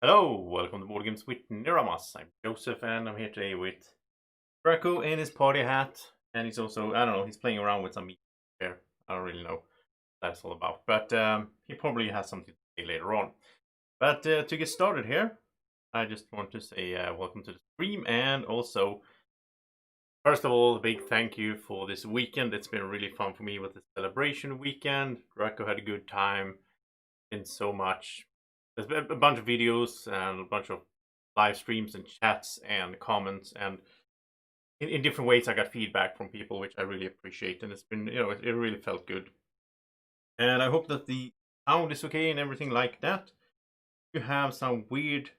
Hello, welcome to Boardgames with Niramas. I'm Joseph and I'm here today with Drako in his party hat. And he's also, I don't know, he's playing around with some meat here. I don't really know what that's all about. But he probably has something to say later on. But to get started here, I just want to say welcome to the stream. And also, first of all, a big thank you for this weekend. It's been really fun for me with the celebration weekend. Drako had a good time. Been so much. There's been a bunch of videos and a bunch of live streams and chats and comments, and in different ways I got feedback from people, which I really appreciate, and it's been, it really felt good. And I hope that the sound is okay and everything like that. You have some weird,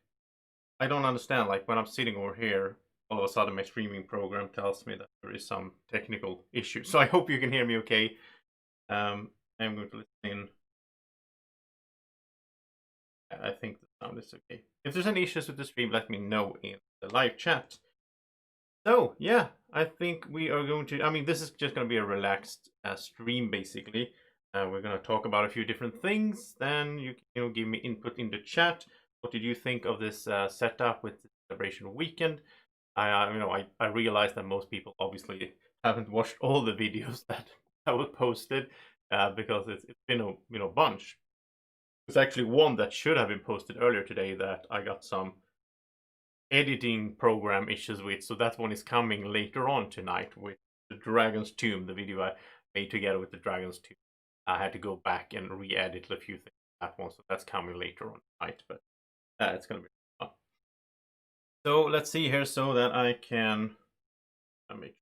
I don't understand, like when I'm sitting over here, all of a sudden my streaming program tells me that there is some technical issue. So I hope you can hear me okay. I'm going to listen in. I think the sound is okay. If there's any issues with the stream, let me know in the live chat. So, yeah, I think we are going to... I mean, this is just going to be a relaxed stream, basically. We're going to talk about a few different things. Then you can give me input in the chat. What did you think of this setup with the celebration weekend? I realize that most people obviously haven't watched all the videos that were posted because it's been a bunch. There's actually one that should have been posted earlier today that I got some editing program issues with, so that one is coming later on tonight with the Dragon's Tomb, the video I made together with the Dragon's Tomb. I had to go back and re-edit a few things that one, so that's coming later on tonight, but it's gonna be fun. So let's see here so that I can make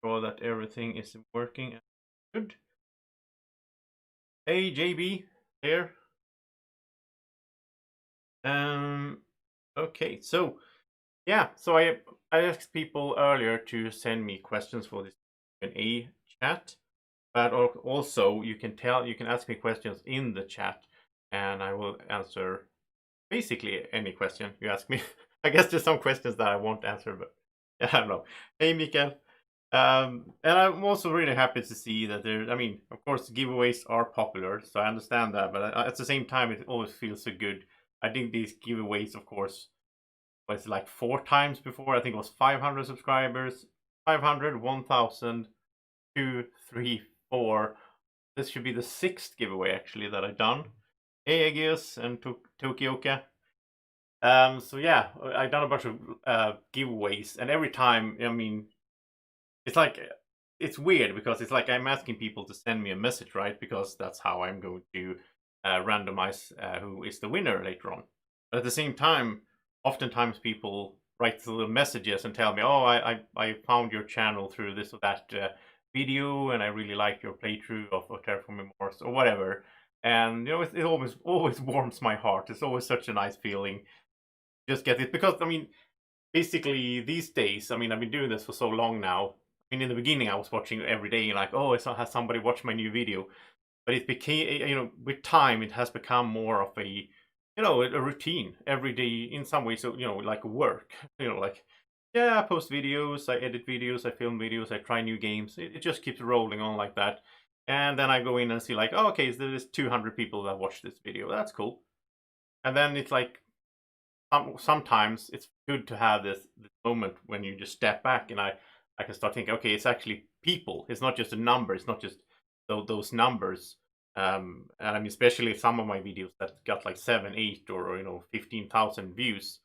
sure that everything is working good. Hey JB here. Okay, so yeah, so I asked people earlier to send me questions for this QnA chat, but also you can ask me questions in the chat, and I will answer basically any question you ask me. I guess there's some questions that I won't answer, but yeah, I don't know. Hey, Mikael. And I'm also really happy to see that I mean, of course, giveaways are popular, so I understand that, but at the same time, it always feels so good. I think these giveaways, of course, was like 4 times before. I think it was 500 subscribers, 500, 1,000, 2, 3, 4. This should be the 6th giveaway actually that I've done. Hey, Aegeus and Tokioka. So yeah, I've done a bunch of giveaways, and every time, I mean, it's like it's weird because it's like I'm asking people to send me a message, right? Because that's how I'm going to randomize who is the winner later on. But at the same time, oftentimes people write little messages and tell me, "Oh, I found your channel through this or that video, and I really like your playthrough of Terraforming Mars or whatever." And it always warms my heart. It's always such a nice feeling. Just get it because I mean, basically these days, I mean, I've been doing this for so long now. I mean, in the beginning, I was watching every day, like, oh, has somebody watched my new video? But it became, with time, it has become more of a routine every day in some ways. So, like work, like, yeah, I post videos, I edit videos, I film videos, I try new games. It just keeps rolling on like that. And then I go in and see like, oh, okay, so there's 200 people that watched this video. That's cool. And then it's like, sometimes it's good to have this moment when you just step back and I can start thinking, okay, it's actually people. It's not just a number. It's not just those numbers. And I mean, especially some of my videos that got like 7, 8, or 15,000 views.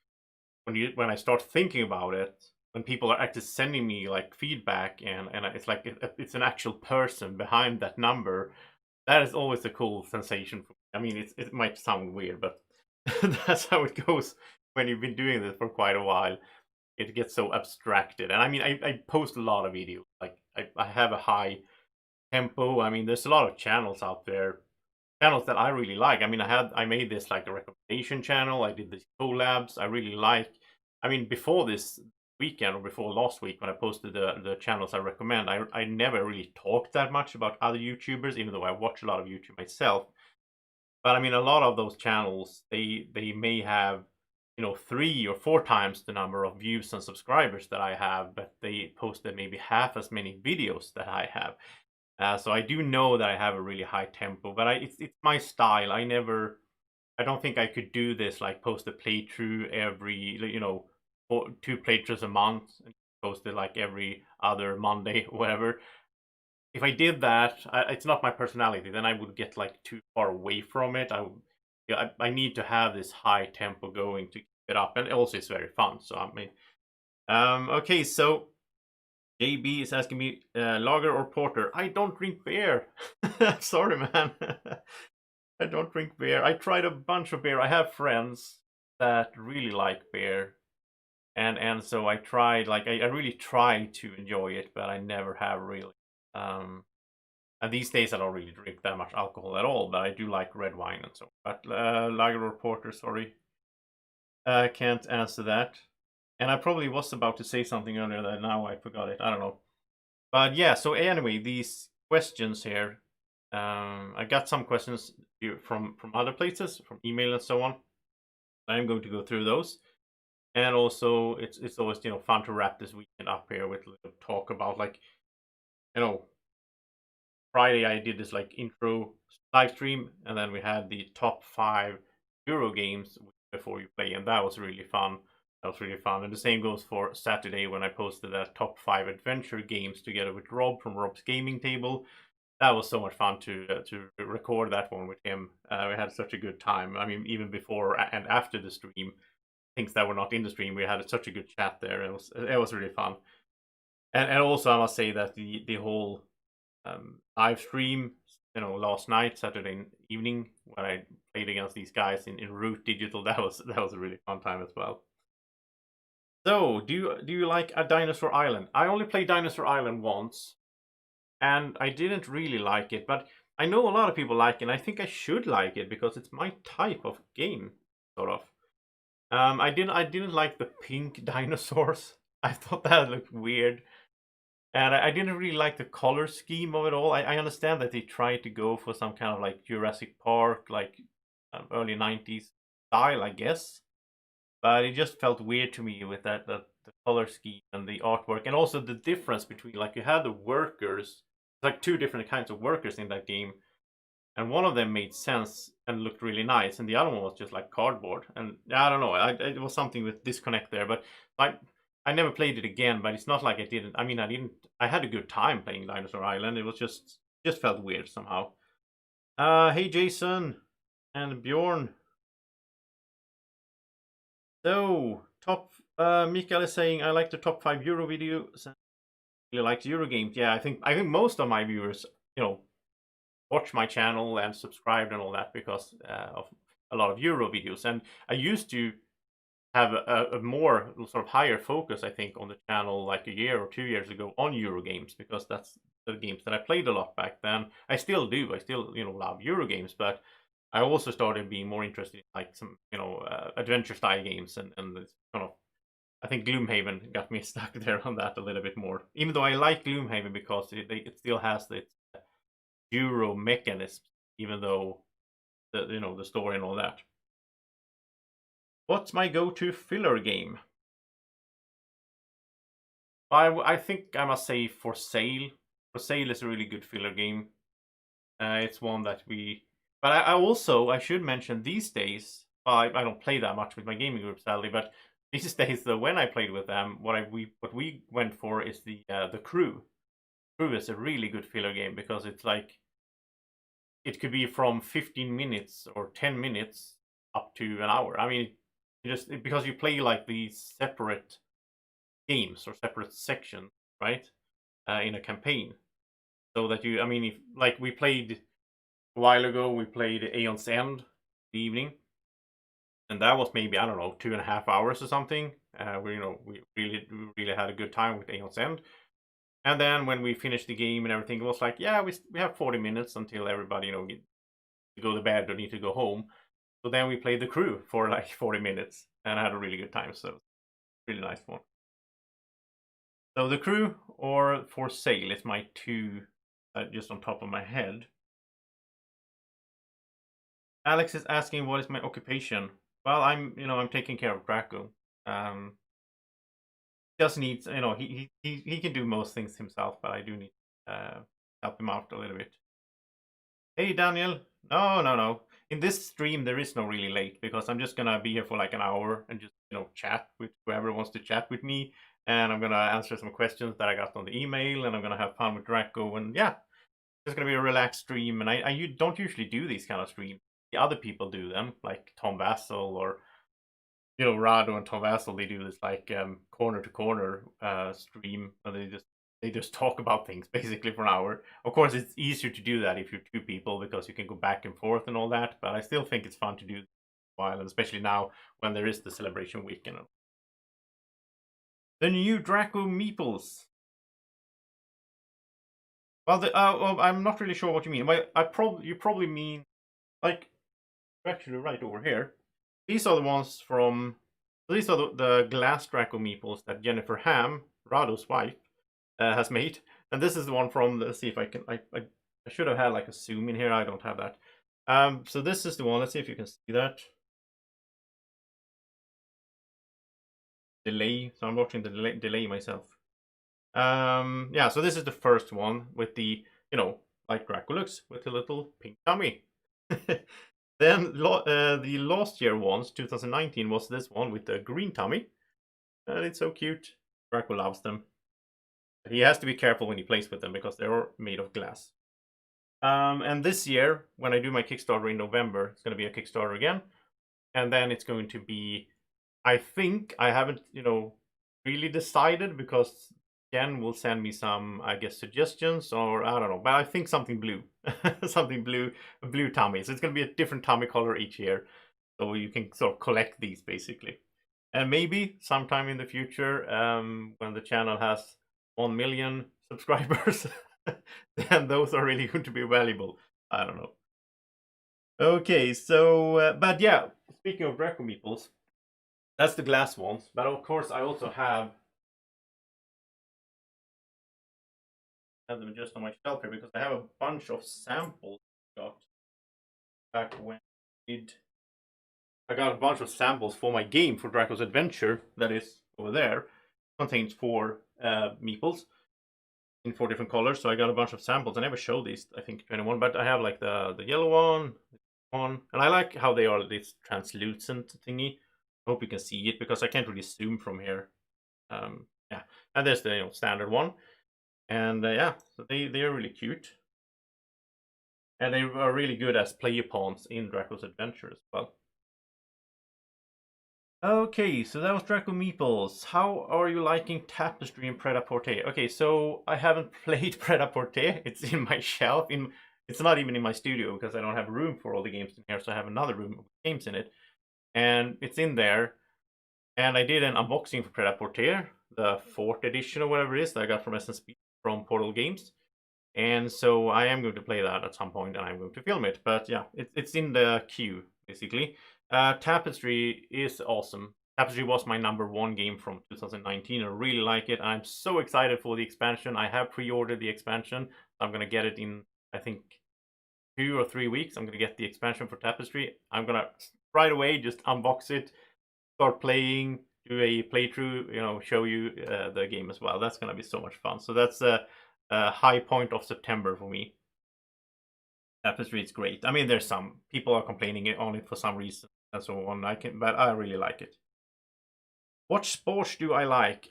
When I start thinking about it, when people are actually sending me like feedback and it's like it's an actual person behind that number, that is always a cool sensation for me. I mean, it might sound weird, but that's how it goes when you've been doing this for quite a while. It gets so abstracted. And I mean, I post a lot of videos. Like, I have a high tempo. I mean, there's a lot of channels out there, channels that I really like. I mean, I made this like a recommendation channel. I did these collabs. I really like. I mean, before this weekend or before last week when I posted the channels I recommend, I never really talked that much about other YouTubers, even though I watch a lot of YouTube myself. But I mean, a lot of those channels, they may have 3 or 4 times the number of views and subscribers that I have, but they posted maybe half as many videos that I have. So I do know that I have a really high tempo, but it's my style. I don't think I could do this, like post a playthrough every, 2 playthroughs a month and post it like every other Monday or whatever. If I did that, it's not my personality. Then I would get like too far away from it. I need to have this high tempo going to keep it up, and also it's very fun. So I mean, okay, so JB is asking me, lager or porter? I don't drink beer. Sorry, man. I don't drink beer. I tried a bunch of beer. I have friends that really like beer, and so I tried. Like I really try to enjoy it, but I never have really. Um, and these days I don't really drink that much alcohol at all, but I do like red wine and so. But lager or porter? Sorry, I can't answer that. And I probably was about to say something earlier that now I forgot it. I don't know. But yeah, so anyway, these questions here, I got some questions from other places, from email and so on. I'm going to go through those, and also it's always fun to wrap this weekend up here with a little talk about, like, Friday I did this like intro live stream, and then we had the top 5 Euro games before you play, and that was really fun. That was really fun. And the same goes for Saturday when I posted that top 5 adventure games together with Rob from Rob's Gaming Table. That was so much fun to record that one with him. We had such a good time. I mean, even before and after the stream, things that were not in the stream, we had such a good chat there. It was really fun. And also I must say that the whole live stream, last night, Saturday evening, when I played against these guys in Root Digital, that was a really fun time as well. So, do you like a Dinosaur Island? I only played Dinosaur Island once, and I didn't really like it, but I know a lot of people like it, and I think I should like it because it's my type of game, sort of. I didn't like the pink dinosaurs. I thought that looked weird. And I didn't really like the color scheme of it all. I understand that they tried to go for some kind of like Jurassic Park, like early 90s style, I guess. But it just felt weird to me with the color scheme and the artwork. And also the difference between, like, you had the workers, like 2 different kinds of workers in that game. And one of them made sense and looked really nice, and the other one was just like cardboard. And I don't know, it was something with disconnect there. But I never played it again. But it's not like I didn't. I mean, I had a good time playing Dinosaur Island. It was just felt weird somehow. Hey Jason and Bjorn. So top. Mikael is saying, I like the top 5 Euro videos. Really likes Euro games. Yeah, I think most of my viewers, watch my channel and subscribe and all that because of a lot of Euro videos. And I used to have a more sort of higher focus, I think, on the channel like a year or 2 years ago on Euro games, because that's the games that I played a lot back then. I still do. I still love Euro games, but I also started being more interested in like some adventure style games, and it's kind of, I think Gloomhaven got me stuck there on that a little bit more. Even though I like Gloomhaven because it still has its Euro mechanisms, even though the story and all that. What's my go-to filler game? I think I must say For Sale. For Sale is a really good filler game. It's one that but I should mention these days. Well, I don't play that much with my gaming group, sadly, but these days, though, when I played with them, what we went for is the Crew. Crew is a really good filler game because it's like, it could be from 15 minutes or 10 minutes up to an hour. I mean, just because you play like these separate games or separate sections, right? In a campaign. So that I mean, if like we played a while ago, we played Aeon's End the evening, and that was maybe, I don't know, 2.5 hours or something. We really had a good time with Aeon's End. And then when we finished the game and everything, it was like, yeah, we have 40 minutes until everybody to go to bed or need to go home. So then we played the Crew for like 40 minutes and I had a really good time. So really nice one. So the Crew or For Sale is my 2, just on top of my head. Alex is asking, what is my occupation? Well, I'm taking care of Drako. Just needs, he can do most things himself, but I do need help him out a little bit. Hey, Daniel. No. In this stream, there is no really late because I'm just gonna be here for like an hour and just chat with whoever wants to chat with me, and I'm gonna answer some questions that I got on the email, and I'm gonna have fun with Drako, and yeah, it's gonna be a relaxed stream. And I don't usually do these kind of streams. The other people do them, like Tom Vassell or Rado and Tom Vassell. They do this like corner to corner stream, and they just talk about things basically for an hour. Of course, it's easier to do that if you're two people because you can go back and forth and all that. But I still think it's fun to do a while, and especially now when there is the celebration weekend. The new Drako Meeples. Well, I'm not really sure what you mean. You probably mean like actually right over here. These are the ones from. These are the glass Drako Meeples that Jennifer Ham, Rado's wife, has made. And this is the one from. Let's see if I can. I should have had like a zoom in here. I don't have that. So this is the one. Let's see if you can see that. Delay. So I'm watching the delay myself. Yeah. So this is the first one with the like Drako looks with the little pink tummy. Then the last year ones, 2019, was this one with the green tummy. And it's so cute. Drako loves them. But he has to be careful when he plays with them because they're made of glass. And this year, when I do my Kickstarter in November, it's going to be a Kickstarter again. And then it's going to be, I think, I haven't, really decided because Jen will send me some, I guess, suggestions or I don't know. But I think something blue. Something blue, a blue tummy. So it's going to be a different tummy color each year. So you can sort of collect these basically. And maybe sometime in the future, when the channel has 1 million subscribers, then those are really going to be valuable. I don't know. Okay, so, but yeah, speaking of Drako Meeples, that's the glass ones. But of course, I also have them just on my shelf here because I have a bunch of samples I got back when I got a bunch of samples for my game for Drako's Adventure that is over there. Contains 4 meeples in 4 different colors. So I got a bunch of samples. I never showed these, I think, to anyone, but I have like the yellow one, and I like how they are this translucent thingy. I hope you can see it because I can't really zoom from here. Yeah, and there's the standard one, and yeah, so they are really cute, and they are really good as player pawns in Drako's Adventure as well. Okay, so that was Drako Meeples. How are you liking Tapestry and Pret-a-Porter? Okay, so I haven't played Pret-a-Porter. It's in my shelf. It's not even in my studio because I don't have room for all the games in here. So I have another room with games in it, and it's in there. And I did an unboxing for Pret-a-Porter, the 4th edition or whatever it is that I got from SNSP from Portal Games. And so I am going to play that at some point, and I'm going to film it. But yeah, it's in the queue basically. Tapestry is awesome. Tapestry was my #1 game from 2019. I really like it. I'm so excited for the expansion. I have pre-ordered the expansion. I'm gonna get it in, I think, 2 or 3 weeks. I'm gonna get the expansion for Tapestry. I'm gonna right away just unbox it, start playing, do a playthrough, show you the game as well. That's gonna be so much fun. So that's a high point of September for me. Tapestry is great. I mean, there's some people are complaining on it for some reason and so on. But I really like it. What sports do I like?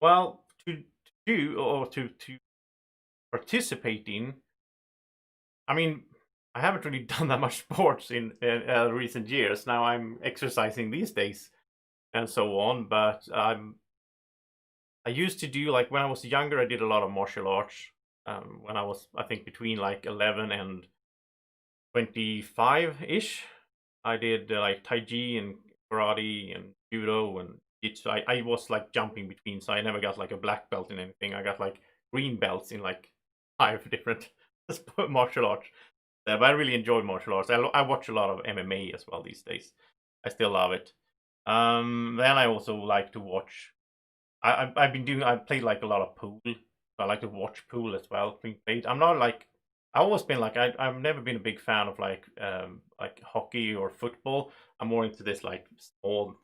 Well, to do or to participate in. I mean, I haven't really done that much sports in recent years. Now I'm exercising these days and so on. But I used to do, like when I was younger, I did a lot of martial arts. When I was, I think, between like 11 and 25-ish, I did like Tai Chi and karate and judo and jitsu. I was like jumping between, so I never got like a black belt in anything. I got like green belts in like 5 different martial arts. But I really enjoy martial arts. I watch a lot of MMA as well these days. I still love it. Then I also like to watch. I played like a lot of pool. I like to watch pool as well. Being played. I'm not like I've always been like I've never been a big fan of like hockey or football. I'm more into this like small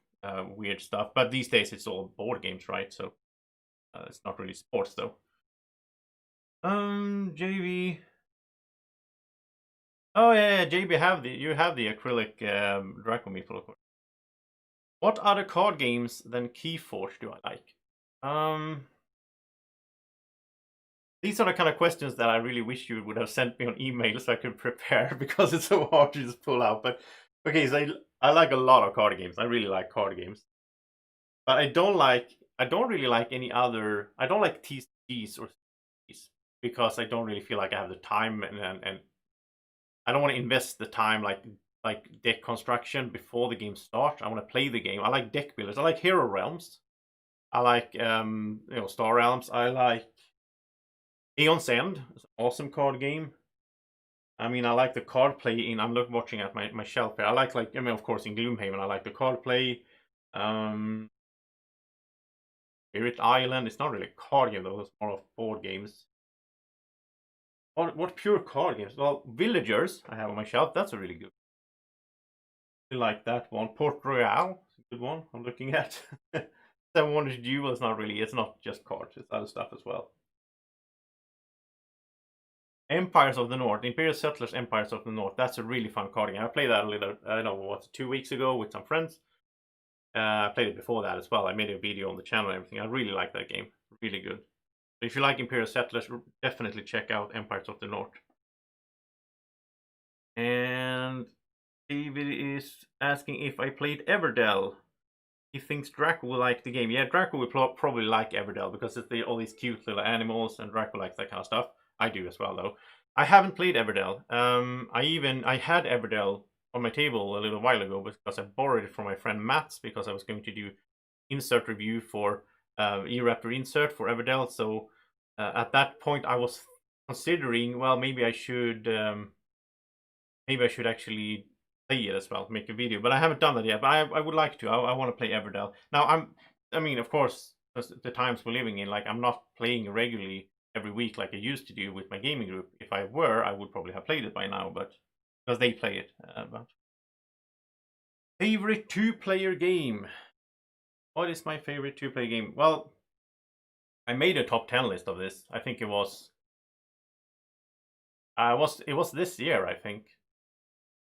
weird stuff. But these days it's all board games, right? So it's not really sports though. JB. Oh yeah, JB you have the acrylic Drako Meeple, of course. What other card games than Keyforge do I like? These are the kind of questions that I really wish you would have sent me on email so I could prepare because it's so hard to just pull out. But okay, so I like a lot of card games. I really like card games, but I don't really like any other. I don't like TCGs or CCGs because I don't really feel like I have the time and I don't want to invest the time like deck construction before the game starts. I want to play the game. I like deck builders. I like Hero Realms. I like Star Realms. I like Aeon's End. It's an awesome card game. I mean, I like the card play in. I'm watching at my shelf here. I like of course in Gloomhaven I like the card play. Spirit Island. It's not really a card game though. It's more of board games. What pure card games? Well, Villagers I have on my shelf. That's a really good. I like that one. Port Royale. It's a good one. I'm looking at. Seven Wonders Duel is not really. It's not just cards. It's other stuff as well. Empires of the North, Imperial Settlers, Empires of the North. That's a really fun card game. I played that a little, I don't know, what, 2 weeks ago with some friends. I played it before that as well. I made a video on the channel and everything. I really like that game. Really good. So if you like Imperial Settlers, definitely check out Empires of the North. And David is asking if I played Everdell. He thinks Draco will like the game. Yeah, Draco will probably like Everdell because it's all these cute little animals and Draco likes that kind of stuff. I do as well though. I haven't played Everdell. I had Everdell on my table a little while ago because I borrowed it from my friend Mats because I was going to do insert review for E-Raptor insert for Everdell. So at that point I was considering, well, maybe I should actually play it as well, make a video. But I haven't done that yet. But I would like to. I want to play Everdell. Now I mean, of course, the times we're living in, like I'm not playing regularly every week like I used to do with my gaming group. If I were, I would probably have played it by now, but because they play it. But favorite two-player game. What is my favorite two-player game? Well, I made a top 10 list of this. I think it was this year, I think.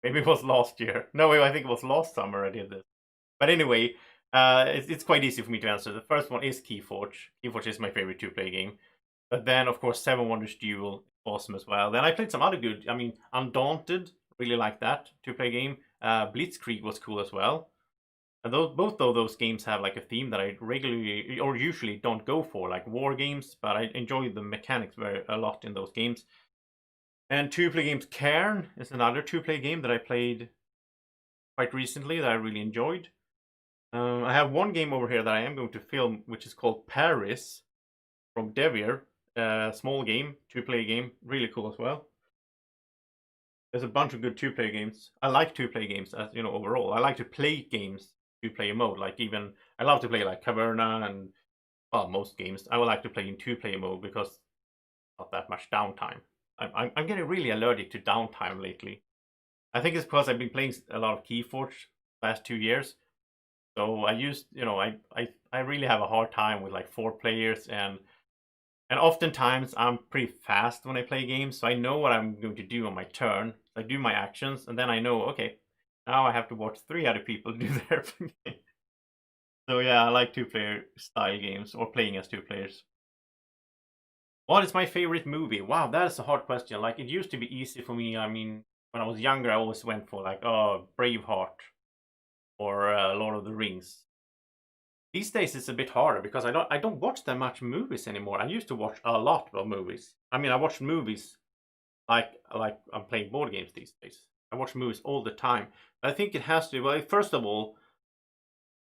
Maybe it was last year. No, I think it was last summer I did this. But anyway, it's quite easy for me to answer. The first one is Keyforge. Keyforge is my favorite two-player game. But then, of course, Seven Wonders Duel, awesome as well. Then I played some other good. I mean, Undaunted, really like that two-player game. Blitzkrieg was cool as well. And both of those games have like a theme that I regularly or usually don't go for, like war games. But I enjoy the mechanics a lot in those games. And two-player games, Cairn is another two-player game that I played quite recently that I really enjoyed. I have one game over here that I am going to film, which is called Paris from Devier. Small game, two-player game, really cool as well. There's a bunch of good two-player games. I like two-player games, as you know, overall. I like to play games two-player mode. Like I love to play like Caverna and well, most games. I would like to play in two-player mode because not that much downtime. I'm getting really allergic to downtime lately. I think it's because I've been playing a lot of Keyforge last 2 years. So I really have a hard time with like 4 players and oftentimes I'm pretty fast when I play games, so I know what I'm going to do on my turn. I do my actions and then I know, okay, now I have to watch 3 other people do their game. So yeah, I like 2-player style games or playing as 2 players. What is my favorite movie? Wow, that is a hard question. Like, it used to be easy for me. I mean, when I was younger, I always went for like, oh, Braveheart or Lord of the Rings. These days, it's a bit harder because I don't watch that much movies anymore. I used to watch a lot of movies. I mean, I watch movies like I'm playing board games these days. I watch movies all the time. I think it has to. Well, first of all,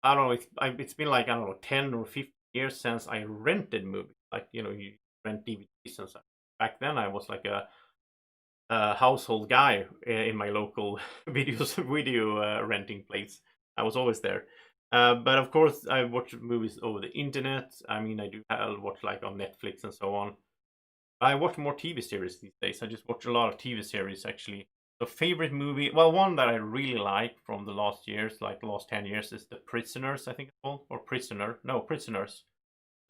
I don't know. It's been like I don't know 10 or 15 years since I rented movies. Like you rent DVDs and stuff. Back then, I was like a household guy in my local video renting place. I was always there. But of course, I watch movies over the internet. I mean, I'll watch like on Netflix and so on. I watch more TV series these days. I just watch a lot of TV series actually. So favorite movie, well, one that I really like from the last years, like the last 10 years, is The Prisoners, I think it's called, or Prisoner. No, Prisoners.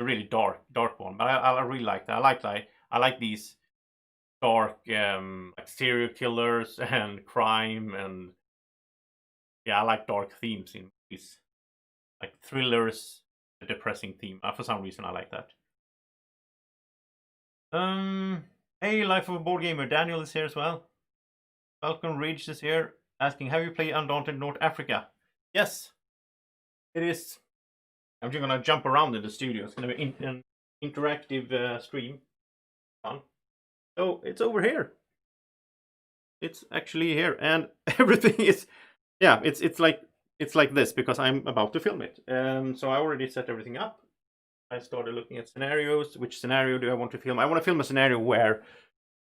A really dark one, but I really like that. I I like these dark like serial killers and crime, and yeah, I like dark themes in movies, like thrillers, a depressing theme. For some reason, I like that. Hey, Life of a Board Gamer, Daniel is here as well. Falcon Ridge is here, asking, have you played Undaunted North Africa? Yes, it is. I'm just gonna jump around in the studio. It's gonna be an interactive stream. Fun. So it's over here. It's actually here, and everything is, yeah. It's like this because I'm about to film it. So I already set everything up. I started looking at scenarios. Which scenario do I want to film? I want to film a scenario where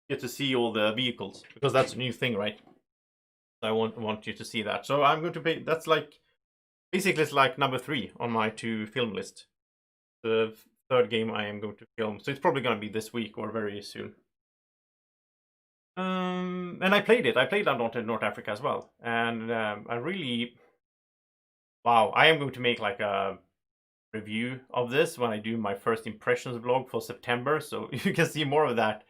you get to see all the vehicles because that's a new thing, right? I want you to see that. So I'm going to pay. That's like basically it's like number 3 on my to film list. The third game I am going to film, so it's probably going to be this week or very soon. And I played it. I played Undaunted North Africa as well, and I really, wow! I am going to make like a review of this when I do my first impressions vlog for September, so you can see more of that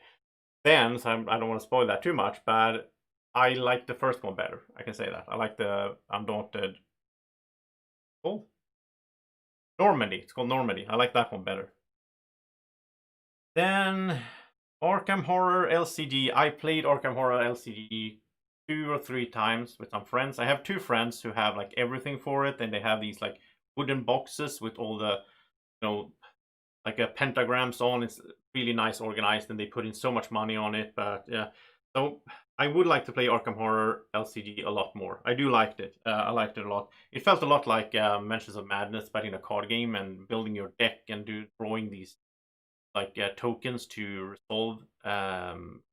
then. So I don't want to spoil that too much, but I like the first one better. I can say that. I like the Undaunted. Oh, Normandy. It's called Normandy. I like that one better. Then Arkham Horror LCD. I played Arkham Horror LCD 2 or 3 times with some friends. I have 2 friends who have like everything for it, and they have these like wooden boxes with all the, like pentagrams on. It's really nice organized, and they put in so much money on it. But yeah, so I would like to play Arkham Horror LCD a lot more. I do liked it. I liked it a lot. It felt a lot like Mansions of Madness, but in a card game, and building your deck and drawing these like tokens to resolve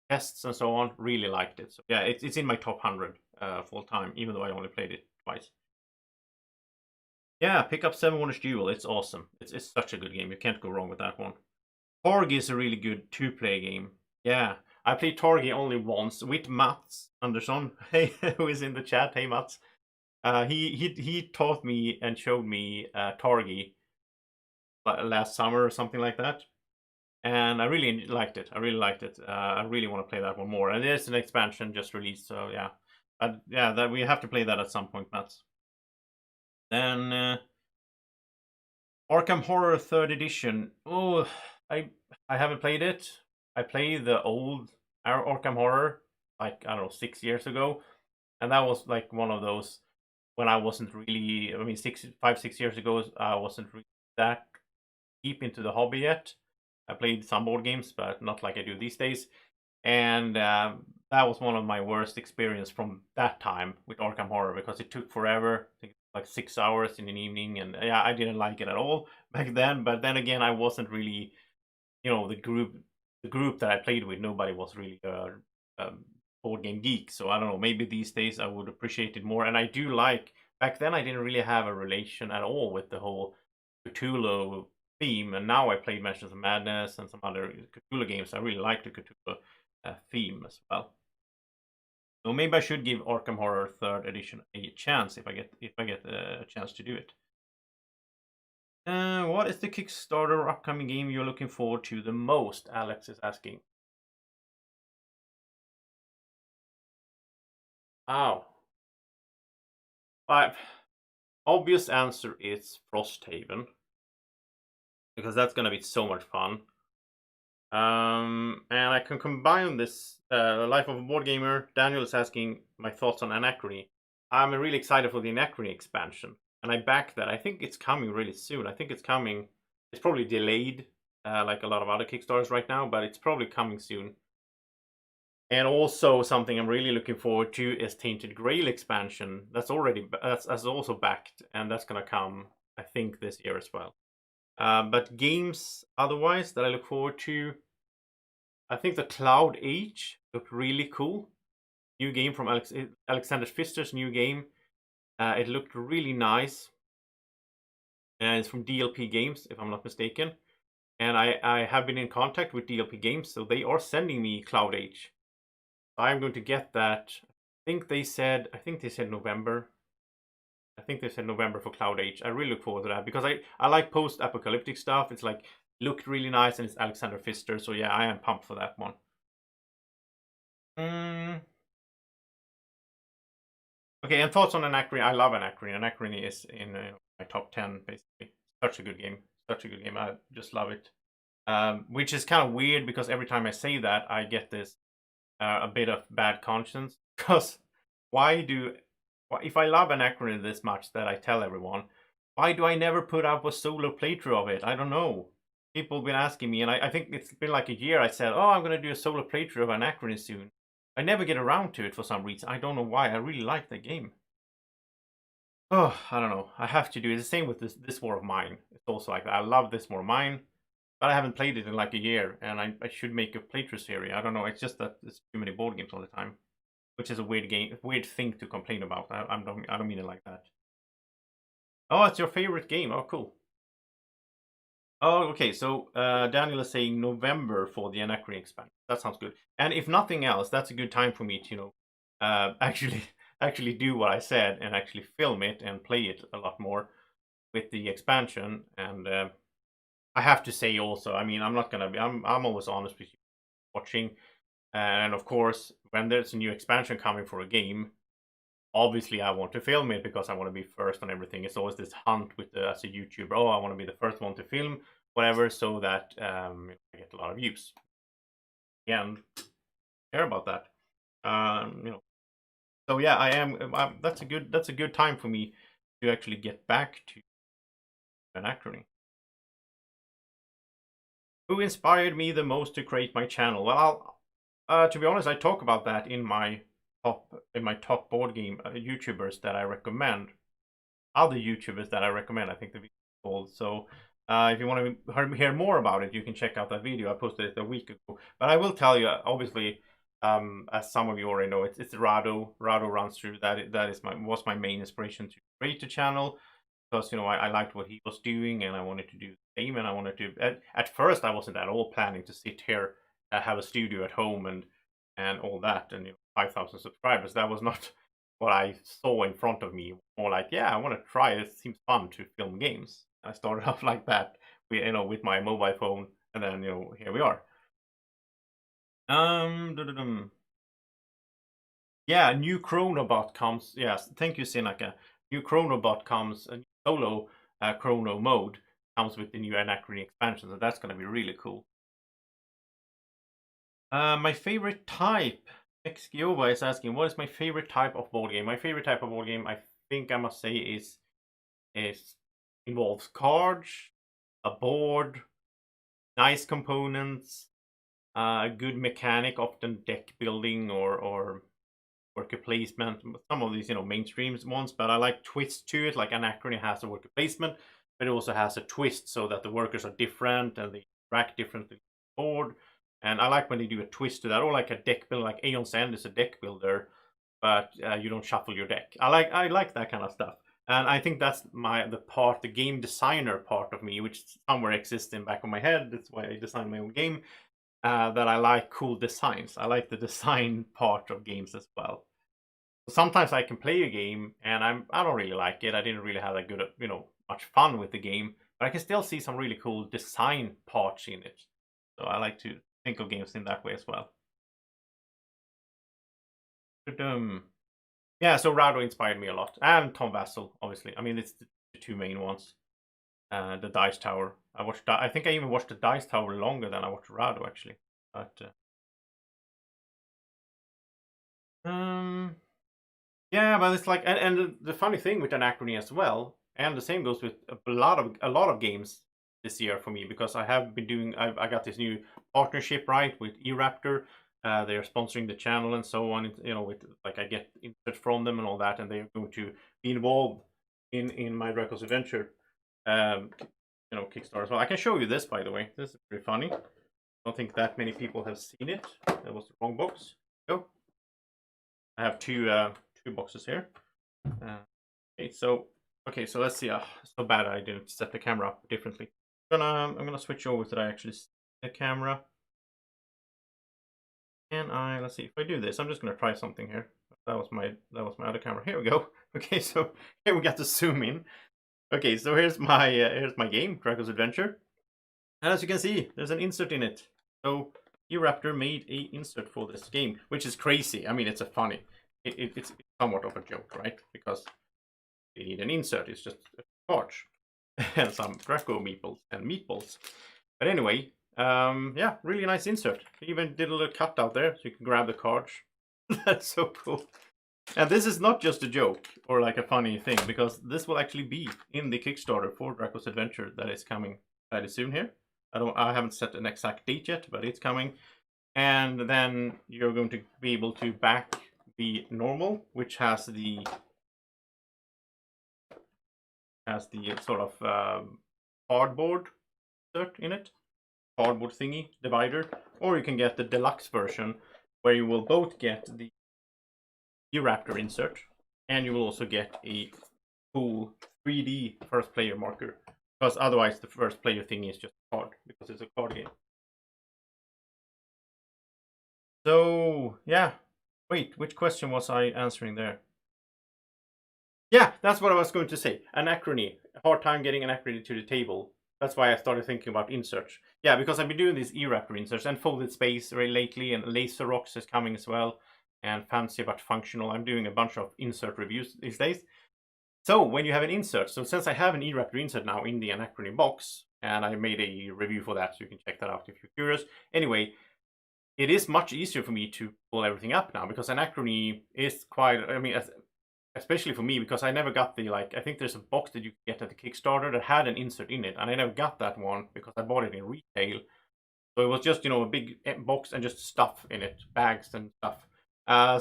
tests and so on. Really liked it. So yeah, it's in my top 100 full time, even though I only played it twice. Yeah, pick up 7 Wonders Duel. It's awesome. It's such a good game. You can't go wrong with that one. Targi is a really good 2-play game. Yeah, I played Targi only once with Mats Andersson, hey, who is in the chat. Hey, Mats. He taught me and showed me Targi last summer or something like that. And I really liked it. I really liked it. I really want to play that one more. And there's an expansion just released, so yeah. But yeah, that we have to play that at some point, Mats. Then Arkham Horror 3rd Edition. Oh, I haven't played it. I played the old Arkham Horror like, I don't know, 6 years ago, and that was like one of those when I wasn't really. I mean, 6 years ago, I wasn't really that deep into the hobby yet. I played some board games, but not like I do these days. And that was one of my worst experience from that time with Arkham Horror because it took forever. I think like 6 hours in an evening, and yeah, I didn't like it at all back then. But then again, I wasn't really, the group that I played with. Nobody was really a board game geek. So I don't know. Maybe these days I would appreciate it more. And I do like. Back then, I didn't really have a relation at all with the whole Cthulhu theme, and now I played Mansions of Madness and some other Cthulhu games. I really like the Cthulhu theme as well. So maybe I should give Arkham Horror 3rd Edition a chance if I get a chance to do it. What is the Kickstarter or upcoming game you're looking forward to the most? Alex is asking. Oh. Obvious answer is Frosthaven, because that's gonna be so much fun. And I can combine this Life of a Board Gamer. Daniel is asking my thoughts on Anachrony. I'm really excited for the Anachrony expansion, and I back that. I think it's coming really soon. I think it's coming. It's probably delayed, like a lot of other Kickstarters right now, but it's probably coming soon. And also something I'm really looking forward to is Tainted Grail expansion. That's also backed, and that's gonna come, I think, this year as well. But games otherwise that I look forward to, I think the Cloud Age looked really cool. New game from Alexander Pfister's new game. It looked really nice. And it's from DLP Games, if I'm not mistaken. And I have been in contact with DLP Games, so they are sending me Cloud Age. I'm going to get that. I think they said November. I think they said November for Cloud Age. I really look forward to that because I like post-apocalyptic stuff. It's like looked really nice, and it's Alexander Pfister. So yeah, I am pumped for that one. Okay, and thoughts on Anachrony? I love Anachrony. Anachrony is in my top 10 basically. Such a good game. Such a good game. I just love it. Which is kind of weird because every time I say that, I get this a bit of bad conscience because if I love Anachrony this much that I tell everyone, why do I never put up a solo playthrough of it? I don't know. People have been asking me, and I think it's been like a year. I said, oh, I'm going to do a solo playthrough of Anachrony soon. I never get around to it for some reason. I don't know why. I really like the game. Oh, I don't know. I have to do it. It's the same with this War of Mine. It's also like that. I love this War of Mine, but I haven't played it in like a year, and I should make a playthrough series. I don't know. It's just that there's too many board games all the time, which is a weird thing to complain about. I don't mean it like that. Oh, it's your favorite game. Oh, cool. Oh, okay. So Daniel is saying November for the Anachrony expansion. That sounds good. And if nothing else, that's a good time for me to, actually do what I said and actually film it and play it a lot more with the expansion. And I have to say also, I mean, I'm not gonna be. I'm always honest with you watching. And of course, when there's a new expansion coming for a game, obviously I want to film it because I want to be first on everything. It's always this hunt with as a YouTuber. Oh, I want to be the first one to film whatever, so that I get a lot of views. Again, care about that. So yeah, I am. That's a good time for me to actually get back to Anachrony. Who inspired me the most to create my channel? Well, to be honest, I talk about that in my top board game YouTubers that I recommend. Other YouTubers that I recommend, I think the video is called. So if you want to hear more about it, you can check out that video. I posted it a week ago. But I will tell you, obviously, as some of you already know, it's Rado. Rado runs through that. Was my main inspiration to create the channel because I liked what he was doing and I wanted to do the same. And I wanted to. At first, I wasn't at all planning to sit here, have a studio at home, and all that, and 5,000 subscribers. That was not what I saw in front of me. More like, yeah, I want to try it. It seems fun to film games. I started off like that, with my mobile phone, and then here we are. Yeah, new Chronobot comes. Yes, thank you, Sinaka. New Chronobot comes. A new solo Chrono mode comes with the new Anachrony expansion, so that's gonna be really cool. My favorite type. Xgiova is asking, what is my favorite type of board game? My favorite type of board game, I think I must say, is involves cards, a board, nice components, a good mechanic, often deck building or worker placement. Some of these, mainstream ones, but I like twists to it. Like Anachrony has a worker placement, but it also has a twist so that the workers are different and they interact differently on the board. And I like when they do a twist to that, or like a deck builder, like Aeon's End is a deck builder, but you don't shuffle your deck. I like that kind of stuff. And I think that's the game designer part of me, which somewhere exists in the back of my head. That's why I designed my own game. That I like cool designs. I like the design part of games as well. Sometimes I can play a game and I don't really like it. I didn't really have that good, much fun with the game, but I can still see some really cool design parts in it. So I like to think of games in that way as well. Yeah, so Rado inspired me a lot, and Tom Vassell, obviously. I mean, it's the two main ones. The Dice Tower. I think I even watched the Dice Tower longer than I watched Rado, actually. But yeah, but it's like, and the funny thing with Anachrony as well, and the same goes with a lot of games this year for me, because I have been doing. I got this new partnership, right, with eRaptor. They are sponsoring the channel and so on. With like I get input from them and all that, and they are going to be involved in my Draco's Adventure, Kickstarter as well. I can show you this, by the way. This is pretty funny. I don't think that many people have seen it. That was the wrong box. Go. I have two boxes here. Okay, so let's see. So bad I didn't set the camera up differently. I'm gonna switch over so that I actually see the camera. And let's see if I do this. I'm just gonna try something here. That was my other camera. Here we go. Okay, so here we got to zoom in. Okay, so here's my game, Draco's Adventure. And as you can see, there's an insert in it. So eRaptor made a insert for this game, which is crazy. I mean, it's a funny. It's somewhat of a joke, right? Because you need an insert. It's just a torch and some Drako meeples and meatballs. But anyway, yeah, really nice insert. He even did a little cutout there, so you can grab the cards. That's so cool. And this is not just a joke or like a funny thing, because this will actually be in the Kickstarter for Draco's Adventure that is coming fairly soon here. I haven't set an exact date yet, but it's coming. And then you're going to be able to back the normal, which has the sort of cardboard insert in it, cardboard thingy divider, or you can get the deluxe version where you will both get the eRaptor insert and you will also get a cool 3D first player marker, because otherwise the first player thing is just a card, because it's a card game. So yeah, wait, which question was I answering there? Yeah, that's what I was going to say. Anachrony. Hard time getting Anachrony to the table. That's why I started thinking about inserts. Yeah, because I've been doing these eRaptor inserts and Folded Space very lately, and Laser Rocks is coming as well, and Fancy But Functional. I'm doing a bunch of insert reviews these days. So when you have an insert, so since I have an eRaptor insert now in the Anachrony box, and I made a review for that, so you can check that out if you're curious. Anyway, it is much easier for me to pull everything up now, because Anachrony is quite, I mean, especially for me, because I never got the, like, I think there's a box that you get at the Kickstarter that had an insert in it, and I never got that one because I bought it in retail. So it was just, you know, a big box and just stuff in it, bags and stuff.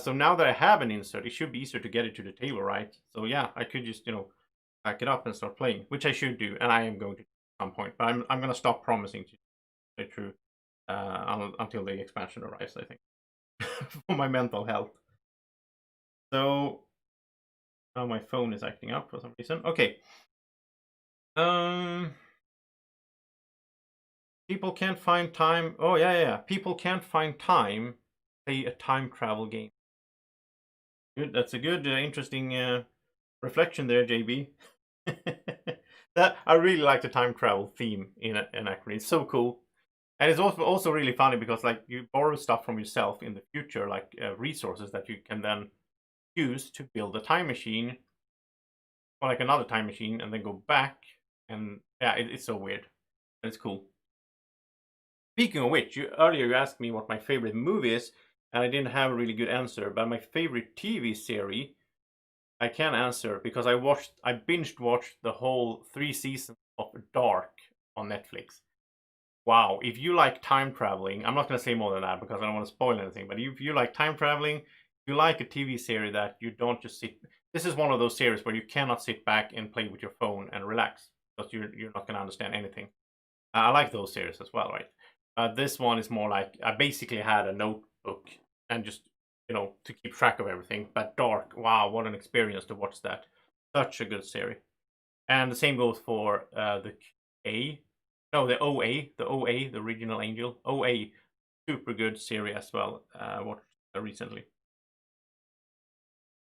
So now that I have an insert, it should be easier to get it to the table, right? So yeah, I could just, you know, pack it up and start playing, which I should do, and I am going to at some point. But I'm going to stop promising to stay true until the expansion arrives, I think, for my mental health. So now my phone is acting up for some reason. Okay. People can't find time. Oh yeah. People can't find time to play a time travel game. Good. That's a good, interesting reflection there, JB. That I really like the time travel theme in Anachrony. It's so cool, and it's also really funny because like you borrow stuff from yourself in the future, like resources that you can then use to build a time machine, or like another time machine, and then go back. And yeah, it's so weird. It's cool. Speaking of which, earlier you asked me what my favorite movie is, and I didn't have a really good answer. But my favorite TV series, I can answer because I binged watched the whole 3 seasons of Dark on Netflix. Wow, if you like time traveling, I'm not going to say more than that because I don't want to spoil anything. But if you like time traveling, if you like a TV series that you don't just sit. This is one of those series where you cannot sit back and play with your phone and relax because you're not going to understand anything. I like those series as well, right? This one is more like I basically had a notebook and just, you know, to keep track of everything. But Dark, wow, what an experience to watch that. Such a good series. And the same goes for the A. No, the OA, the Original Angel. OA, super good series as well. Watched recently.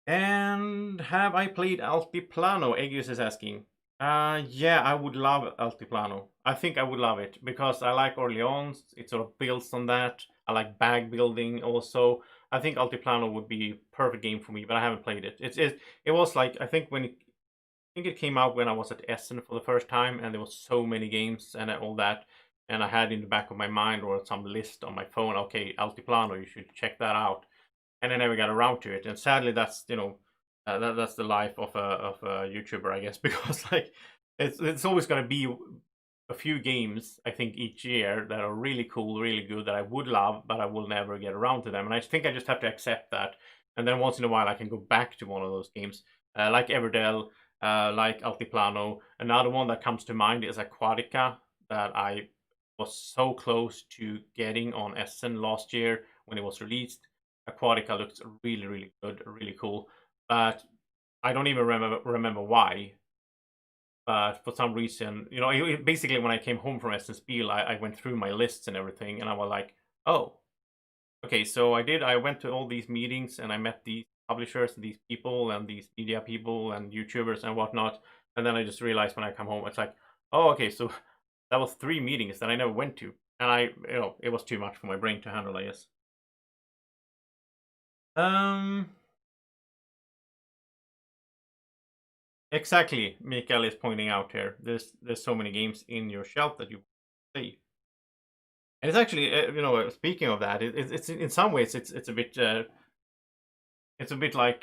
And have I played Altiplano? Aegis is asking. Yeah, I would love Altiplano. I think I would love it because I like Orleans. It sort of builds on that. I like bag building also. I think Altiplano would be a perfect game for me, but I haven't played it. It was like I think it came out when I was at Essen for the first time, and there was so many games and all that, and I had in the back of my mind or some list on my phone. Okay, Altiplano, you should check that out, and I never got around to it. And sadly, that's that's the life of a YouTuber, I guess, because like it's always going to be a few games I think each year that are really cool, really good that I would love, but I will never get around to them. And I think I just have to accept that. And then once in a while I can go back to one of those games, like Everdell, like Altiplano. Another one that comes to mind is Aquatica that I was so close to getting on Essen last year when it was released. Aquatica looks really, really good, really cool, but I don't even remember why. But for some reason, you know, basically when I came home from Essen Spiel, I went through my lists and everything, and I was like, oh, okay, so I went to all these meetings and I met these publishers and these people and these media people and YouTubers and whatnot. And then I just realized when I come home, it's like, oh, okay, so that was 3 meetings that I never went to, and it was too much for my brain to handle, I guess. Exactly, Mikael is pointing out here. There's so many games in your shelf that you play, and it's actually speaking of that, it's in some ways it's a bit like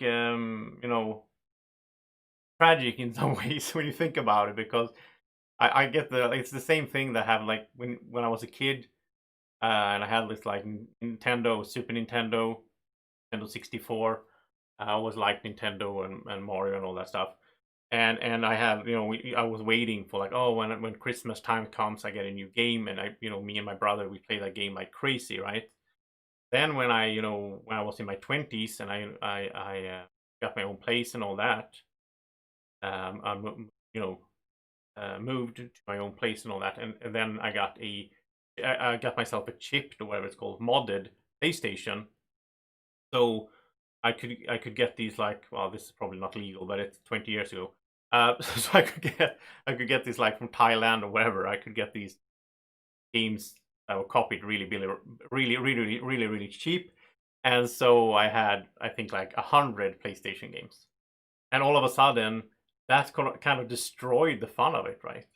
tragic in some ways when you think about it, because I get it's the same thing that happened like when I was a kid, and I had this like Nintendo, Super Nintendo, Nintendo 64. I always liked Nintendo and Mario and all that stuff. And I had I was waiting for like, oh, when Christmas time comes, I get a new game, and me and my brother, we play that game like crazy, right? Then when I was in my 20s and I got my own place and all that, I moved to my own place and all that, and then I got myself a chipped, or whatever it's called, modded PlayStation. So I could get these, like, well, this is probably not legal, but it's 20 years ago. So I could get these like from Thailand or wherever. I could get these games that were copied really cheap, and so I had, I think, like 100 PlayStation games, and all of a sudden that kind of destroyed the fun of it, right?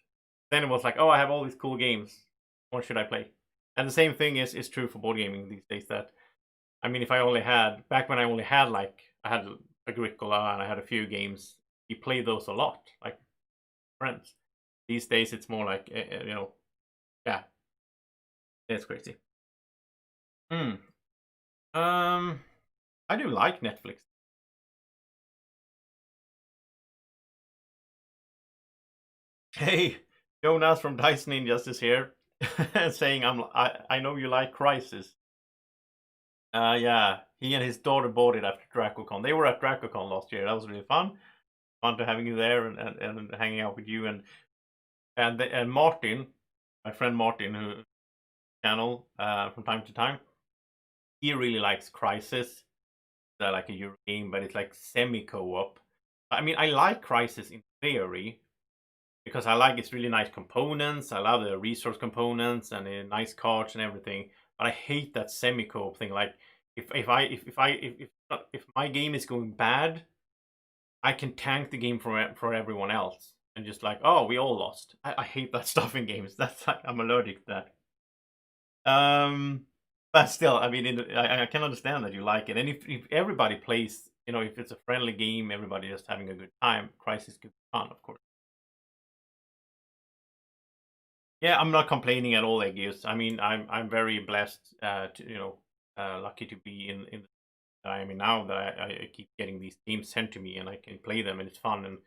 Then it was like, oh, I have all these cool games. What should I play? And the same thing is true for board gaming these days. That, I mean, if I only had, back when I only had like, I had Agricola and I had a few games, you play those a lot, like friends. These days it's more like, yeah, it's crazy. I do like Netflix. Hey, Jonas from Dice Ninjas is here, saying I know you like Crisis. Yeah, he and his daughter bought it after DracoCon. They were at DracoCon last year. That was really fun. Fun to having you there and hanging out with you and Martin, my friend Martin, who channel from time to time. He really likes Crisis. Like a Euro game, but it's like semi co-op. I mean, I like Crisis in theory because I like its really nice components. I love the resource components and the nice cards and everything. But I hate that semi co-op thing. Like if my game is going bad, I can tank the game for everyone else and just like, oh, we all lost. I hate that stuff in games. That's like, I'm allergic to that. But still, I mean, I can understand that you like it, and if everybody plays, if it's a friendly game, everybody just having a good time, Crisis could be fun, of course. Yeah, I'm not complaining at all, Agios. I mean, I'm very blessed, lucky to be in the I mean now that I keep getting these games sent to me and I can play them and it's fun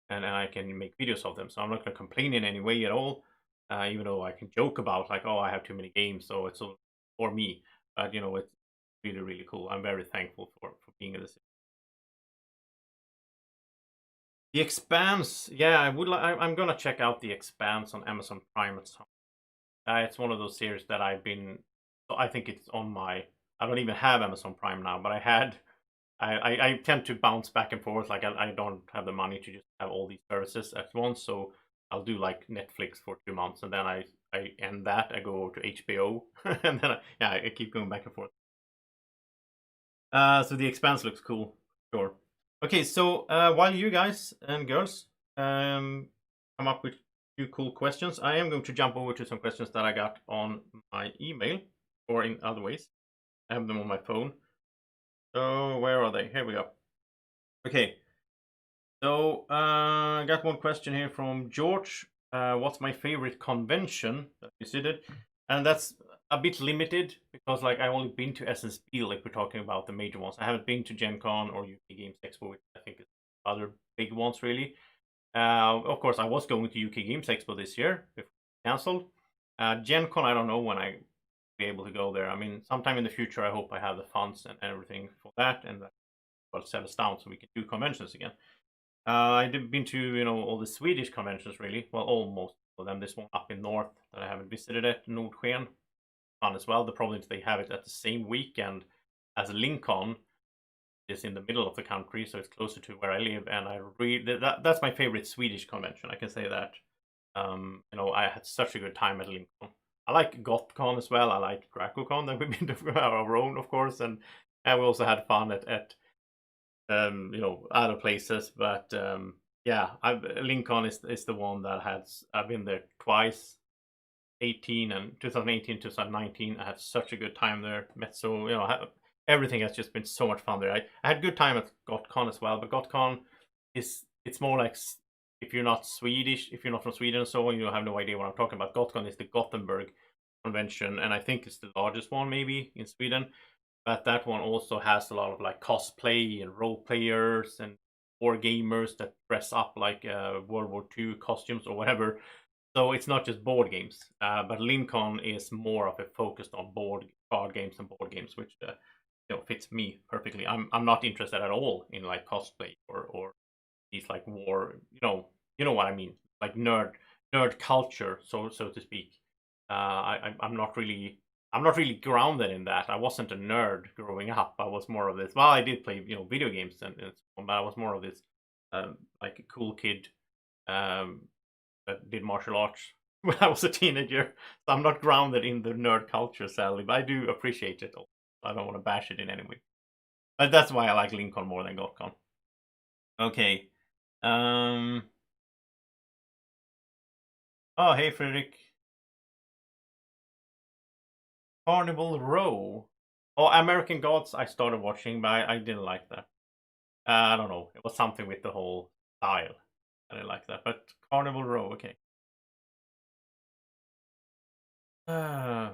and I can make videos of them. So I'm not going to complain in any way at all, even though I can joke about like, oh, I have too many games, so it's all for me. But it's really cool. I'm very thankful for being in this. The Expanse, yeah, I would like. I'm gonna check out The Expanse on Amazon Prime at some. It's one of those series that I've been. So I think it's on my. I don't even have Amazon Prime now, but I had. I tend to bounce back and forth. Like I don't have the money to just have all these services at once, so I'll do like Netflix for 2 months, and then I end that. I go over to HBO, and then I keep going back and forth. So The Expanse looks cool, sure. Okay, so while you guys and girls come up with a few cool questions, I am going to jump over to some questions that I got on my email or in other ways. I have them on my phone. So where are they? Here we go. Okay. So I got one question here from George. What's my favorite convention that you visited? And that's a bit limited because like I've only been to SSB, like we're talking about the major ones. I haven't been to Gen Con or UK Games Expo, which I think is other big ones really. Of course, I was going to UK Games Expo this year before cancelled. Gen Con, I don't know when I be able to go there. I mean, sometime in the future, I hope I have the funds and everything for that, and that will set us down so we can do conventions again. I've been to all the Swedish conventions really. Well, almost all of them. This one up in north that I haven't visited it, Nordsken, fun as well. The problem is they have it at the same weekend as Lincoln. Is in the middle of the country, so it's closer to where I live, and that's my favorite Swedish convention. I can say that. You know, I had such a good time at Lincoln. I like GothCon as well. I like DracoCon that we've been to our own, of course, and we also had fun at you know, other places. But yeah, Lincoln is the one that has I've been there twice, 18 and 2018, 2019. I had such a good time there. Met so you know everything has just been so much fun there. I had a good time at GothCon as well, but GothCon it's more like if you're not Swedish, if you're not from Sweden and so on, you have no idea what I'm talking about. GothCon is the Gothenburg convention, and I think it's the largest one maybe in Sweden. But that one also has a lot of like cosplay and role players and war gamers that dress up like World War II costumes or whatever. So it's not just board games, but Lincoln is more of a focused on card games and board games, which you know fits me perfectly. I'm not interested at all in like cosplay or these like war. You know what I mean, like nerd culture, so to speak. I'm not really grounded in that. I wasn't a nerd growing up. I was more of this. Well, I did play video games and but I was more of this like a cool kid um, that did martial arts when I was a teenager. So I'm not grounded in the nerd culture, sadly, but I do appreciate it. I don't want to bash it in any way. But that's why I like Lincoln more than GotCon. Okay. Um. Oh, hey, Frederick. Carnival Row. Oh, American Gods. I started watching, but I didn't like that. I don't know. It was something with the whole style. I didn't like that. But Carnival Row, okay. Uh,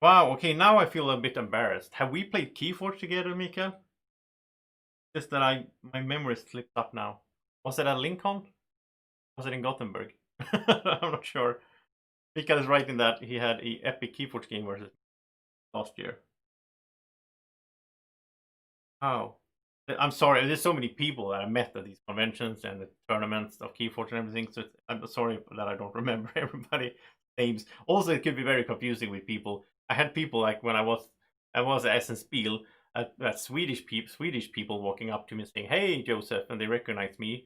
wow. Okay, now I feel a bit embarrassed. Have we played Keyforge together, Mikael? Just that my memory slipped up now. Was it at Lincoln? Was it in Gothenburg? I'm not sure. Mikael is writing that he had a epic Keyforge game versus last year. Oh. I'm sorry. There's so many people that I met at these conventions and the tournaments of Keyforge and everything. So I'm sorry that I don't remember everybody's names. Also, it could be very confusing with people. I had people like when I was at Essen Spiel, at Swedish people walking up to me saying, "Hey, Joseph," and they recognized me,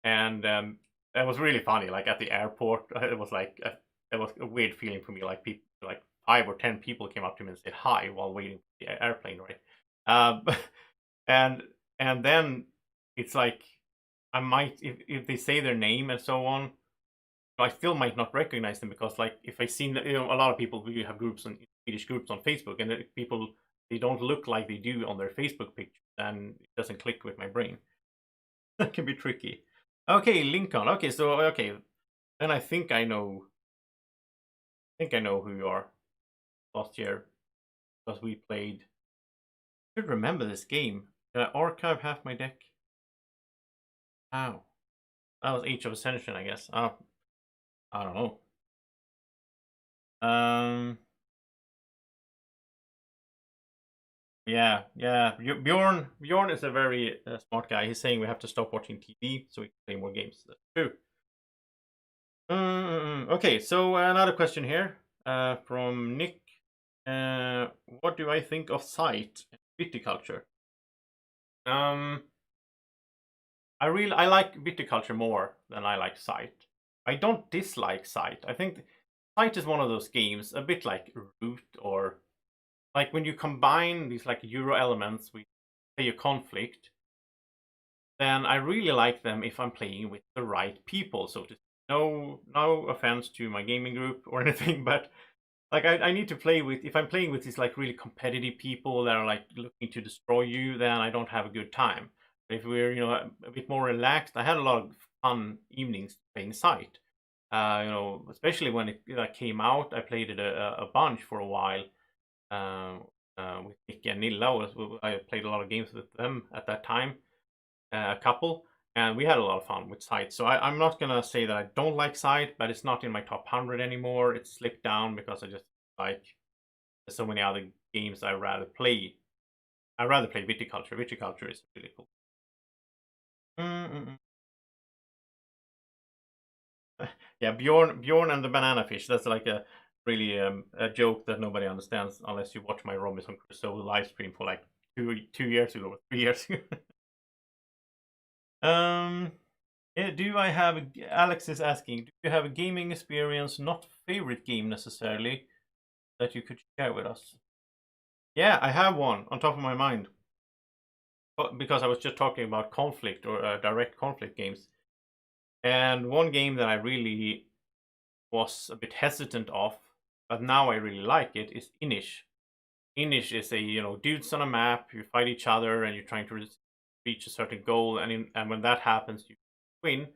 and it was really funny. Like at the airport, it was like it was a weird feeling for me. Like people, like 5 or 10 people came up to me and said hi while waiting for the airplane, right? Um, and then it's like I might if they say their name and so on, I still might not recognize them because like if I see a lot of people we have groups on Swedish groups on Facebook and people they don't look like they do on their Facebook picture, then it doesn't click with my brain. That can be tricky. Okay, Lincoln. Okay, so okay, then I think I know. I think I know who you are. Last year, because we played. I should remember this game. Did I archive half my deck? How? That was Age of Ascension, I guess. I don't know. Um. Yeah, yeah. Bjorn is a very smart guy. He's saying we have to stop watching TV so we can play more games. That's true. Okay, so another question here from Nick. What do I think of Sight and viticulture? Um, I like viticulture more than I like Sight. I don't dislike Sight. I think Sight is one of those games, a bit like Root or like when you combine these like Euro elements with say a conflict, then I really like them if I'm playing with the right people. So to no offense to my gaming group or anything, but like I need to play with if I'm playing with these like really competitive people that are like looking to destroy you, then I don't have a good time. But if we're a bit more relaxed, I had a lot of fun evenings playing Sight. Especially when it came out, I played it a bunch for a while with Nick and Nilla. I played a lot of games with them at that time, a couple, and we had a lot of fun with Sight. So I'm not gonna say that I don't like Sight, but it's not in my top 100 anymore. It's slipped down because I just like there's so many other games I rather play. I rather play Viticulture. Viticulture is really cool. Mm-mm. Yeah, Bjorn and the banana fish. That's like a really a joke that nobody understands unless you watch my Robinson Crusoe live stream for like 2 years ago or 3 years ago. um Do I have, Alex is asking, do you have a gaming experience, not favorite game necessarily, that you could share with us? Yeah, I have one on top of my mind. Because I was just talking about conflict or direct conflict games. And one game that I really was a bit hesitant of, but now I really like it, is Inish. Inish is a, dudes on a map, you fight each other and you're trying to reach a certain goal, and when that happens, you win.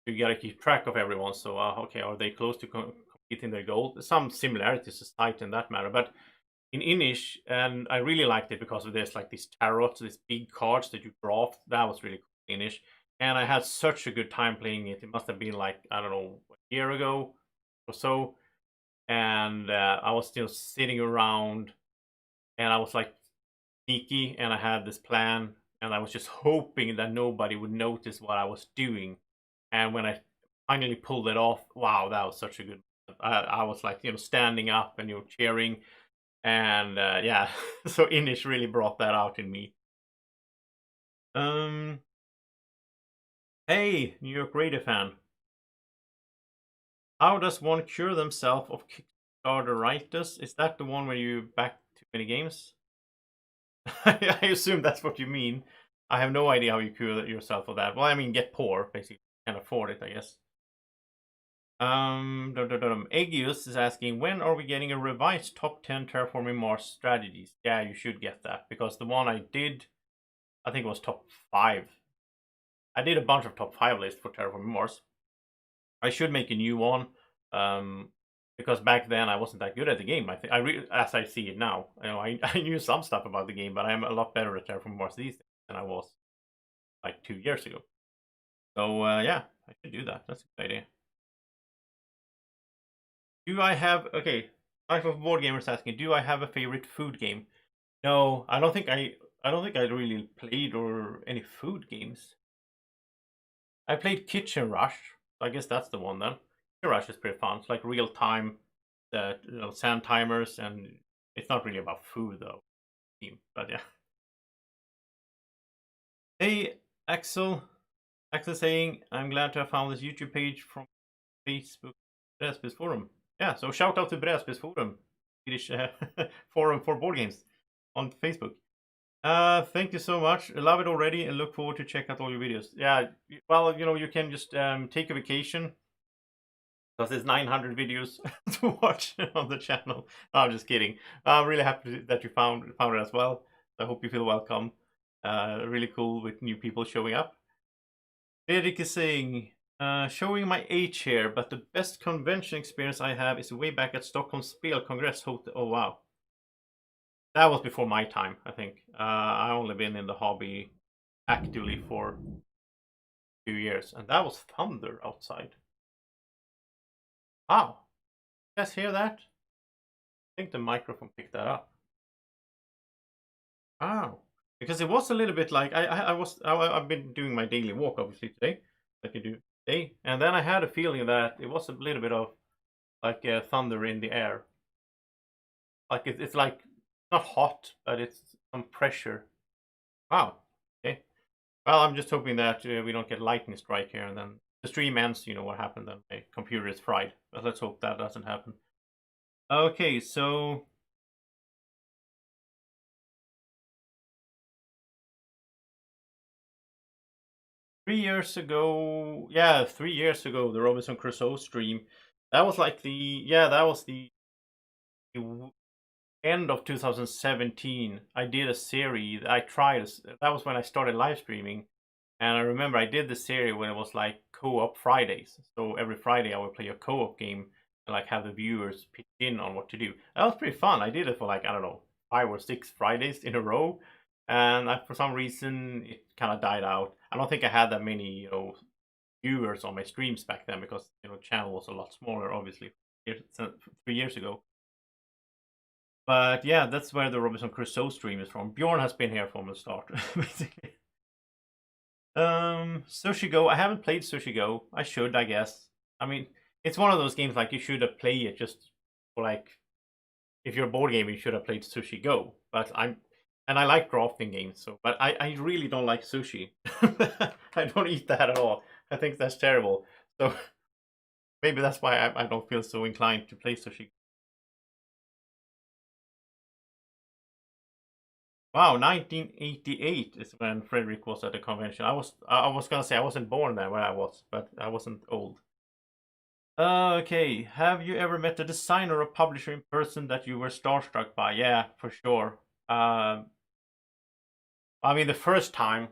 You gotta keep track of everyone. So, okay, are they close to completing their goal? There's some similarities to Smite in that matter, but in Inish, and I really liked it because of this, like these tarots, these big cards that you draw. That was really cool, Inish, and I had such a good time playing it. It must have been like, I don't know, a year ago or so, and I was still sitting around, and I was like sneaky, and I had this plan, and I was just hoping that nobody would notice what I was doing. And when I finally pulled it off, wow, that was such a good. I was like, standing up and cheering, and yeah, so Inish really brought that out in me. Um, hey, New York Radio fan, how does one cure themselves of Kickstarteritis? Is that the one where you back too many games? I assume that's what you mean. I have no idea how you cure yourself of that. Well, I mean, get poor, basically. Can't afford it, I guess. Aegius is asking, when are we getting a revised top 10 Terraforming Mars strategies? Yeah, you should get that, because the one I did, I think it was top 5. I did a bunch of top 5 lists for Terraforming Mars. I should make a new one, because back then I wasn't that good at the game. I think as I see it now, I knew some stuff about the game, but I'm a lot better at Terraforming Mars these days than I was like 2 years ago. So yeah, I should do that. That's a good idea. Do I have Life of Board Gamers asking, do I have a favorite food game? No, I don't think I really played or any food games. I played Kitchen Rush. So I guess that's the one then. Kitchen Rush is pretty fun. It's like real time, sand timers, and it's not really about food though. But yeah. Hey, Axel. Axel saying, I'm glad to have found this YouTube page from Facebook Brädspels Forum. Yeah, so shout out to Brädspels Forum, Swedish forum for board games on Facebook. Thank you so much. I love it already and look forward to check out all your videos. Yeah, well, you can just take a vacation because there's 900 videos to watch on the channel. No, I'm just kidding. I'm really happy that you found it as well. I hope you feel welcome. Really cool with new people showing up. Erik is saying, showing my age here, but the best convention experience I have is way back at Stockholm Spel Congress Hotel. Oh wow, that was before my time, I think. I only been in the hobby actively for 2 years, and that was thunder outside. Wow, you guys hear that? I think the microphone picked that up. Wow, because it was a little bit like I've been doing my daily walk obviously today, like I do today, and then I had a feeling that it was a little bit of like thunder in the air. Like it's like not hot, but it's some pressure. Wow. Okay. Well, I'm just hoping that we don't get lightning strike here, and then the stream ends. You know what happened? Then my computer is fried. But let's hope that doesn't happen. Okay, so 3 years ago, yeah, 3 years ago, the Robinson Crusoe stream. That was like that was the end of 2017. I did a series. I tried. That was when I started live streaming. And I remember I did the series when it was like Co-op Fridays. So every Friday I would play a co-op game and like have the viewers pitch in on what to do. That was pretty fun. I did it for like, I don't know, 5 or 6 Fridays in a row. And for some reason it kind of died out. I don't think I had that many, viewers on my streams back then because, channel was a lot smaller, obviously, 3 years ago. But yeah, that's where the Robinson Crusoe stream is from. Bjorn has been here from the start, basically. Sushi Go. I haven't played Sushi Go. I should, I guess. I mean, it's one of those games like you should have played it just for like, if you're a board game, you should have played Sushi Go. But I like drafting games, so but I really don't like sushi. I don't eat that at all. I think that's terrible. So maybe that's why I don't feel so inclined to play Sushi. Wow, 1988 is when Frederick was at the convention. I was gonna say I wasn't born then when I was, but I wasn't old. Okay, have you ever met a designer or publisher in person that you were starstruck by? Yeah, for sure. I mean, the first time,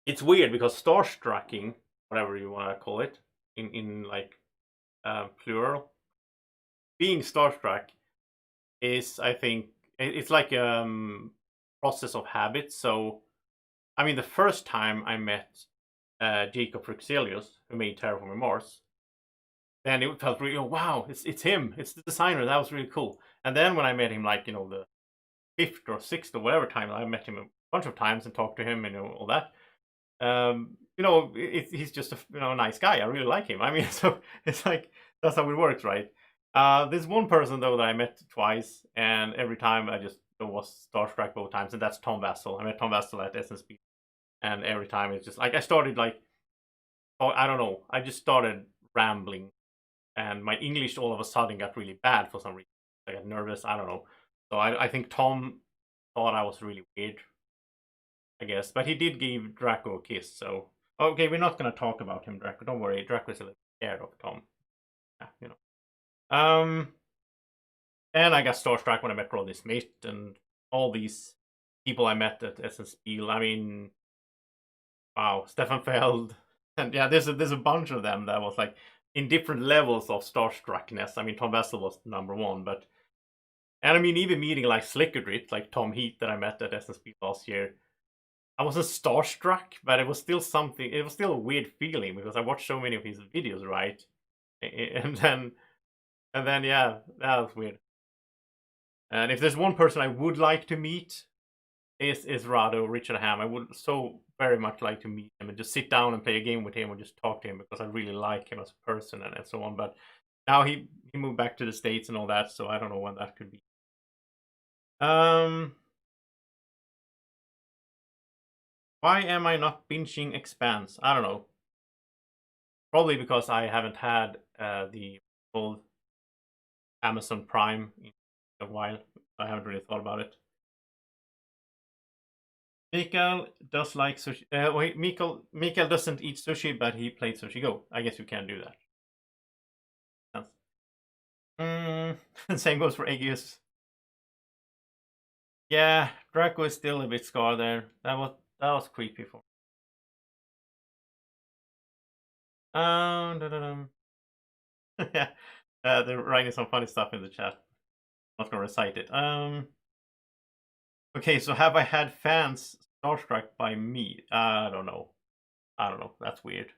it's weird because starstrucking, whatever you want to call it, in like plural, being starstruck is, I think, it's like process of habit. So, I mean, the first time I met Jacob Frixelius, who made Terraforming Mars, then it felt really, oh, wow, it's him, it's the designer. That was really cool. And then when I met him, like, the fifth or sixth or whatever time, I met him a bunch of times and talked to him and all that. He's just a nice guy. I really like him. I mean, so it's like that's how it works, right? There's one person though that I met twice, and every time I just was starstruck both times, and that's Tom Vassell. I met Tom Vassell at SNSP, and every time it's just like I started like, oh, I don't know, I just started rambling, and my English all of a sudden got really bad for some reason. I got nervous. I don't know. So I think Tom thought I was really weird, I guess. But he did give Drako a kiss, so okay, we're not gonna talk about him, Drako. Don't worry, Drako's a little scared of Tom. Yeah. And I got starstruck when I met Rodney Smith and all these people I met at SNSP. I mean, wow, Stefan Feld, and yeah, there's a bunch of them that was like in different levels of starstruckness. I mean, Tom Vessel was number one, but and I mean, even meeting like Slickerdrit, like Tom Heath that I met at SNSP last year, I wasn't starstruck, but it was still something. It was still a weird feeling because I watched so many of his videos, right? And then yeah, that was weird. And if there's one person I would like to meet, is Rado Richard Ham. I would so very much like to meet him and just sit down and play a game with him or just talk to him because I really like him as a person and so on. But now he moved back to the States and all that, so I don't know when that could be. Why am I not binging Expanse? I don't know. Probably because I haven't had the full Amazon Prime in a while. I haven't really thought about it. Mikael does like sushi. Wait, Mikael doesn't eat sushi, but he played Sushi Go. I guess you can do that. Same goes for Aegis. Yeah, Draco is still a bit scarred there. That was creepy for. Yeah, they're writing some funny stuff in the chat. I'm not gonna recite it. Okay, so have I had fans starstruck by me? I don't know. That's weird.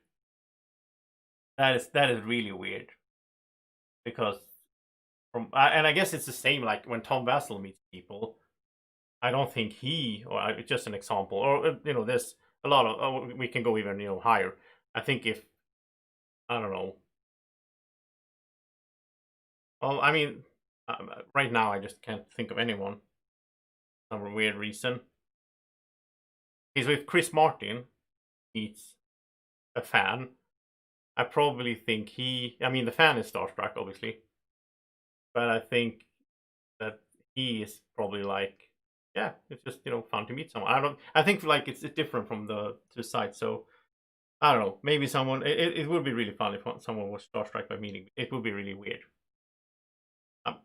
That is really weird because and I guess it's the same like when Tom Vassell meets people. I don't think it's just an example, or there's a lot of. We can go even higher. I think if I don't know. Well, I mean, right now I just can't think of anyone. For some weird reason. He's with Chris Martin. He's a fan. I probably think I mean, the fan is starstruck, obviously, but I think that he is probably like, yeah, it's just fun to meet someone. I think like it's different from the two sides. So I don't know. Maybe someone. It would be really fun if someone was starstruck by meeting. It would be really weird.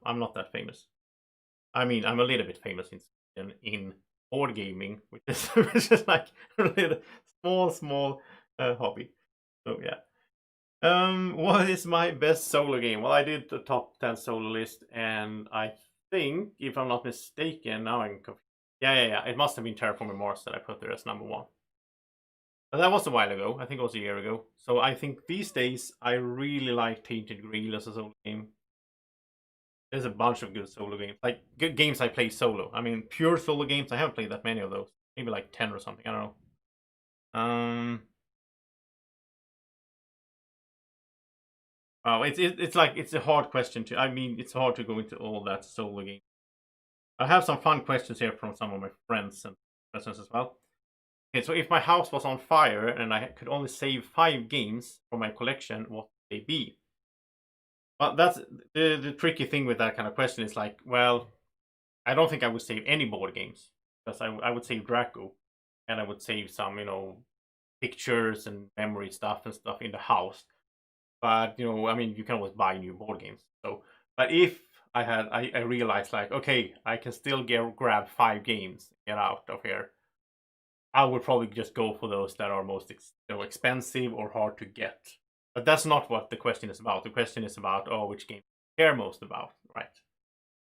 I'm not that famous. I mean, I'm a little bit famous in board gaming, which is like a little small hobby. So yeah. What is my best solo game? Well, I did the top 10 solo list, and I think, if I'm not mistaken, now I'm confused. Yeah. It must have been Terraforming Mars that I put there as number one. But that was a while ago. I think it was a year ago. So I think these days I really like Tainted Grail as a solo game. There's a bunch of good solo games, like good games I play solo. I mean, pure solo games. I haven't played that many of those. Maybe like 10 or something. I don't know. Oh, it's like it's a hard question to. I mean, it's hard to go into all that solo game. I have some fun questions here from some of my friends and questions as well. Okay, so if my house was on fire and I could only save 5 games from my collection, what would they be? But that's the tricky thing with that kind of question is like, well, I don't think I would save any board games because I would save Drako, and I would save some pictures and memory stuff and stuff in the house. But I mean, you can always buy new board games. So, but if I realized like, okay, I can still grab 5 games, get out of here. I would probably just go for those that are most expensive or hard to get. But that's not what the question is about. The question is about, oh, which game you care most about, right?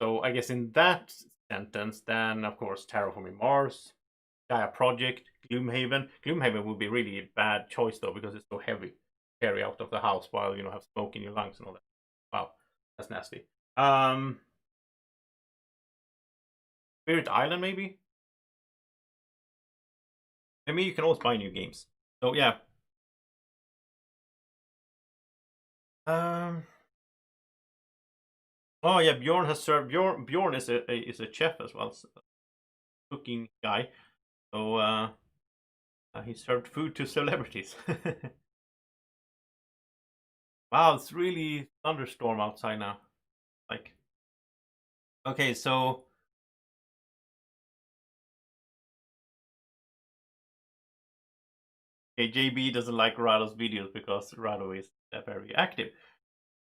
So I guess in that sentence, then of course Terraforming Mars, Gaia Project, Gloomhaven. Gloomhaven would be really a bad choice though because it's so heavy. Carry out of the house while have smoke in your lungs and all that. Wow, that's nasty. Spirit Island maybe. I mean, you can always buy new games. So yeah. Oh yeah, Bjorn has served. Bjorn is a chef as well, so cooking guy. So he served food to celebrities. Wow, it's really thunderstorm outside now. Like, okay, so okay, JB doesn't like Rado's videos because Rado is very active.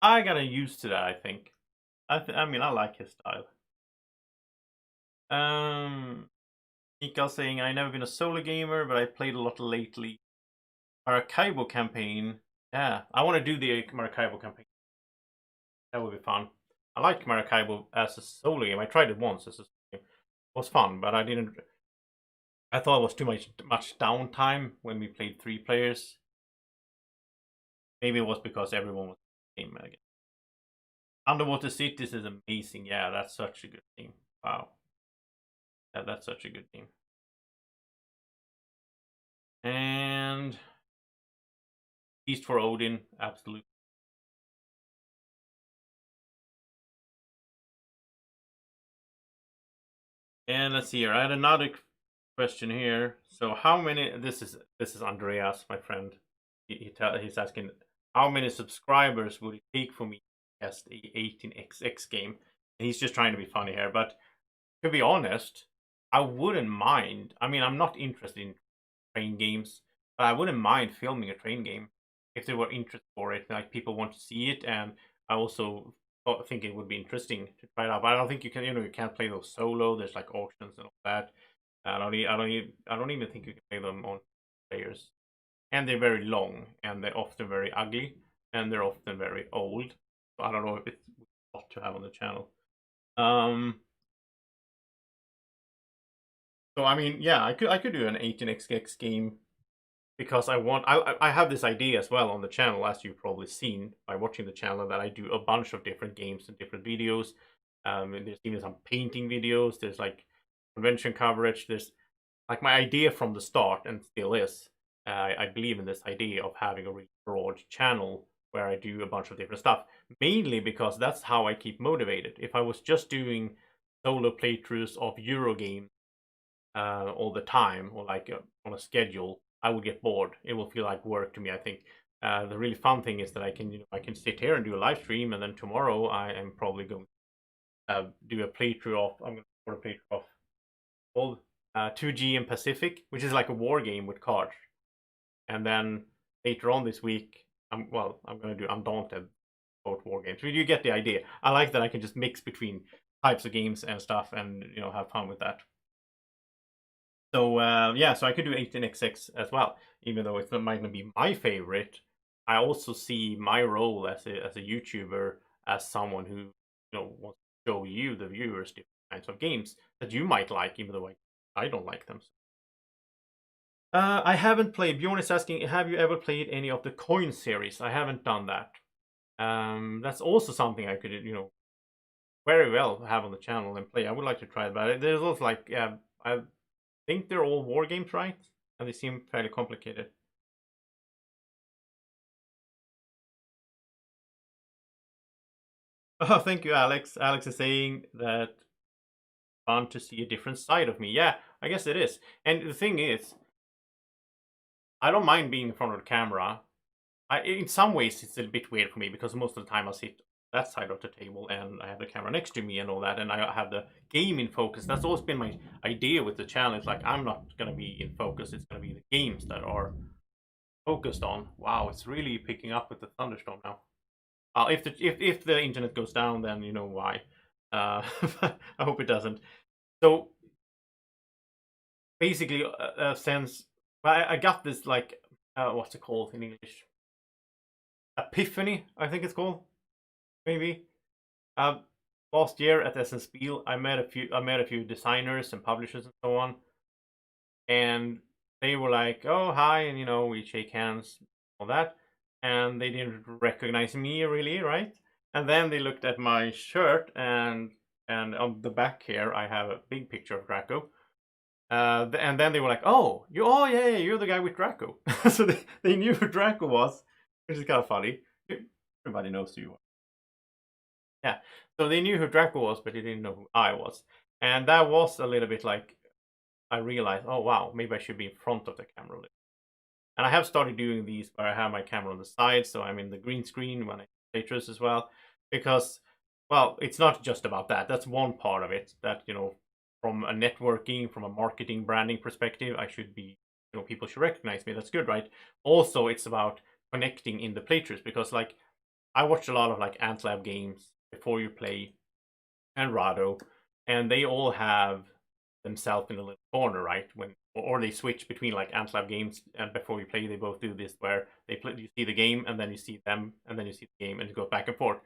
I got used to that. I think. I mean, I like his style. Mikael saying I never been a solo gamer, but I played a lot lately. Archival Campaign. Yeah, I want to do the Archival Campaign. That would be fun. I like Maracaibo as a solo game. I tried it once as a solo game. It was fun, but I didn't. I thought it was too much downtime when we played 3 players. Maybe it was because everyone was game again. Underwater Cities is amazing. Yeah, that's such a good game. Wow. Yeah, that's such a good game. And Feast for Odin, absolutely. And let's see here. I had another question here. So how many? This is Andreas, my friend. He's asking how many subscribers would it take for me to test a 18xx game? And he's just trying to be funny here, but to be honest, I wouldn't mind. I mean, I'm not interested in train games, but I wouldn't mind filming a train game if there were interest for it. Like people want to see it, and I also think it would be interesting to try it out. But I don't think you can. You can't play those solo. There's like auctions and all that. I don't even think you can play them on players. And they're very long, and they're often very ugly, and they're often very old. So I don't know if it's a lot to have on the channel. So I mean, yeah, I could do an 18xx game because I have this idea as well on the channel, as you've probably seen by watching the channel, that I do a bunch of different games and different videos. And there's even some painting videos. There's like convention coverage. There's like my idea from the start, and still is. I believe in this idea of having a really broad channel where I do a bunch of different stuff. Mainly because that's how I keep motivated. If I was just doing solo playthroughs of Eurogames all the time, or like on a schedule, I would get bored. It will feel like work to me. I think the really fun thing is that I can sit here and do a live stream, and then tomorrow I am probably going to do a playthrough of. I'm going to record a playthrough of old 2G and Pacific, which is like a war game with cards. And then later on this week, I'm going to do Undaunted, both war games. You get the idea. I like that I can just mix between types of games and stuff, and have fun with that. So yeah, so I could do 18xx as well, even though it might not be my favorite. I also see my role as a YouTuber as someone who wants to show you, the viewers, different kinds of games that you might like, even though I don't like them. I haven't played. Bjorn is asking, have you ever played any of the Coin series? I haven't done that. That's also something I could, very well have on the channel and play. I would like to try it, but there's also like, I think they're all war games, right? And they seem fairly complicated. Oh, thank you, Alex. Alex is saying that fun to see a different side of me. Yeah, I guess it is. And the thing is, I don't mind being in front of the camera. In some ways, it's a bit weird for me because most of the time I sit that side of the table and I have the camera next to me and all that, and I have the game in focus. That's always been my idea with the challenge. Like, I'm not gonna be in focus; it's gonna be the games that are focused on. Wow, it's really picking up with the thunderstorm now. If the internet goes down, then you know why. I hope it doesn't. So basically, since I got this like what's it called in English? Epiphany, I think it's called. Maybe. Last year at SNSpiel, I met a few designers and publishers and so on, and they were like, "Oh, hi," and we shake hands, all that, and they didn't recognize me really, right? And then they looked at my shirt, and on the back here, I have a big picture of Drako. And then they were like, "Oh, yeah, you're the guy with Drako." So they knew who Drako was, which is kind of funny. Everybody knows who you are. Yeah. So they knew who Drako was, but they didn't know who I was. And that was a little bit like I realized, oh wow, maybe I should be in front of the camera. And I have started doing these where I have my camera on the side, so I'm in the green screen when I play playthroughs as well. Because, well, it's not just about that. That's one part of it. That from a networking, from a marketing, branding perspective, I should be, people should recognize me. That's good, right? Also, it's about connecting in the playthroughs because, like, I watch a lot of like Antlab games before you play and Rado, and they all have themselves in a little corner, right? Or they switch between like Antlab games, and before you play, they both do this where they play, you see the game, and then you see them, and then you see the game, and it goes back and forth,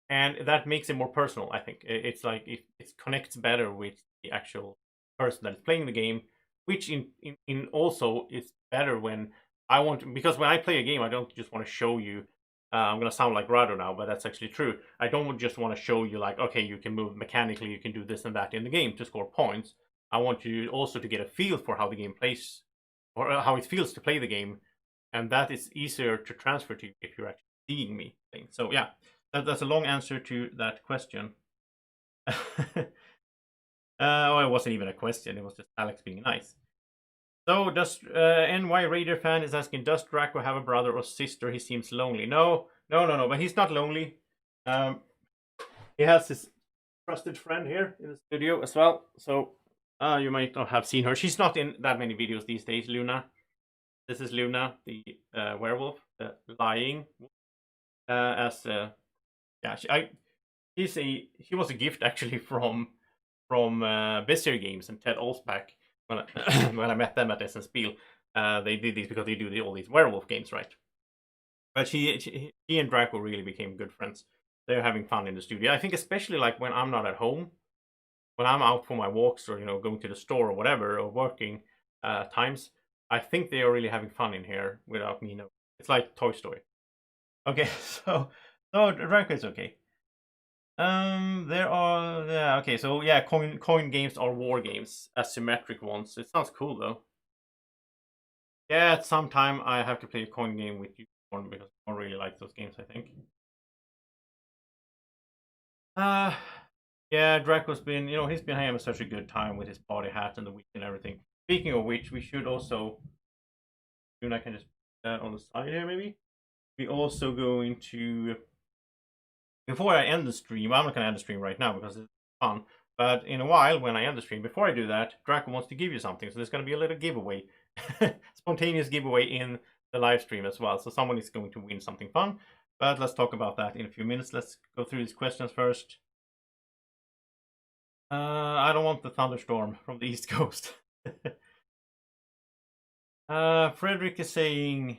and that makes it more personal. I think it's like it connects better with the actual person that is playing the game, which in also is better when I want to, because when I play a game, I don't just want to show you I'm gonna sound like Rado now, but that's actually true. I don't just want to show you like, okay, you can move mechanically, you can do this and that in the game to score points. I want you also to get a feel for how the game plays, or how it feels to play the game, and that is easier to transfer to you if you're actually seeing me playing. So yeah, that's a long answer to that question. Oh, it wasn't even a question; it was just Alex being nice. So, does NY Raider fan is asking, does Drako have a brother or sister? He seems lonely. No, but he's not lonely. He has his trusted friend here in the studio as well. So, you might not have seen her. She's not in that many videos these days, Luna. This is Luna, the werewolf, lying. Yeah, she was a gift actually from Bezier Games and Ted Olsback when when I met them at SNSpiel. They did these because they do all these werewolf games, right? But he and Drako really became good friends. They're having fun in the studio. I think especially like when I'm not at home, when I'm out for my walks or going to the store or whatever or working times, I think they are really having fun in here without me knowing. It's like Toy Story. Okay, so Drako is okay. There are okay. So yeah, coin games are war games, asymmetric ones. It sounds cool though. Yeah, at some time I have to play a coin game with you because I don't really like those games. I think. Uh yeah, Draco's been he's been having such a good time with his party hat and the witch and everything. Speaking of which, we should also. And I can just put that on the side here maybe. We also going to before I end the stream. I'm not gonna end the stream right now because it's fun. But in a while, when I end the stream, before I do that, Draco wants to give you something. So there's going to be a little giveaway, spontaneous giveaway in the live stream as well. So someone is going to win something fun. But let's talk about that in a few minutes. Let's go through these questions first. I don't want the thunderstorm from the East Coast. Frederick is saying,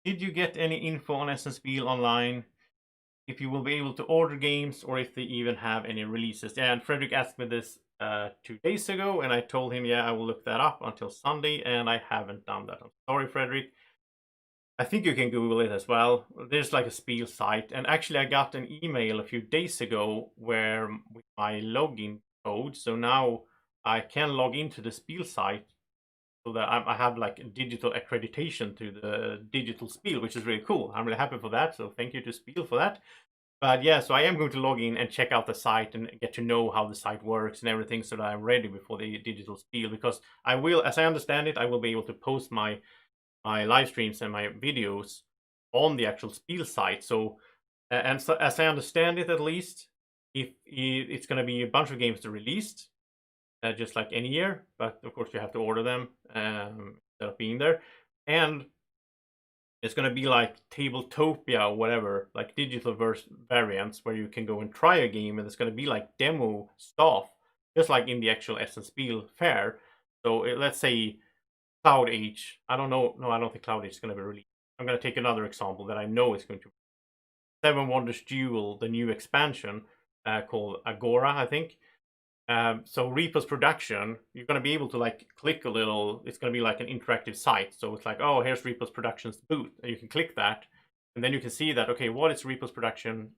did you get any info on SNSpiel online? If you will be able to order games or if they even have any releases. And Frederick asked me this 2 days ago, and I told him, yeah, I will look that up until Sunday, and I haven't done that. I'm sorry, Frederick. I think you can Google it as well. There's like a Spiel site, and actually I got an email a few days ago where with my login code, so now I can log into the Spiel site so that I have like digital accreditation to the digital Spiel, which is really cool. I'm really happy for that. So thank you to Spiel for that. But yeah, so I am going to log in and check out the site and get to know how the site works and everything so that I'm ready before the digital Spiel. Because I will, as I understand it, I will be able to post my my live streams and my videos on the actual Spiel site. So, and so, as I understand it, at least, if it's going to be a bunch of games released, just like any year, but of course you have to order them instead of being there, and it's going to be like Tabletopia or whatever, like digital variants where you can go and try a game, and it's going to be like demo stuff, just like in the actual Essen Spiel fair. So let's say Cloud Age. I don't know. No, I don't think Cloud Age is going to be released. I'm going to take another example that I know is going to. Seven Wonders Duel, the new expansion called Agora, I think. So Reaper's production, you're going to be able to like click a little. It's going to be like an interactive site. So it's like, oh, here's Reaper's Production's booth, and you can click that, and then you can see that, okay, what is Reaper's Production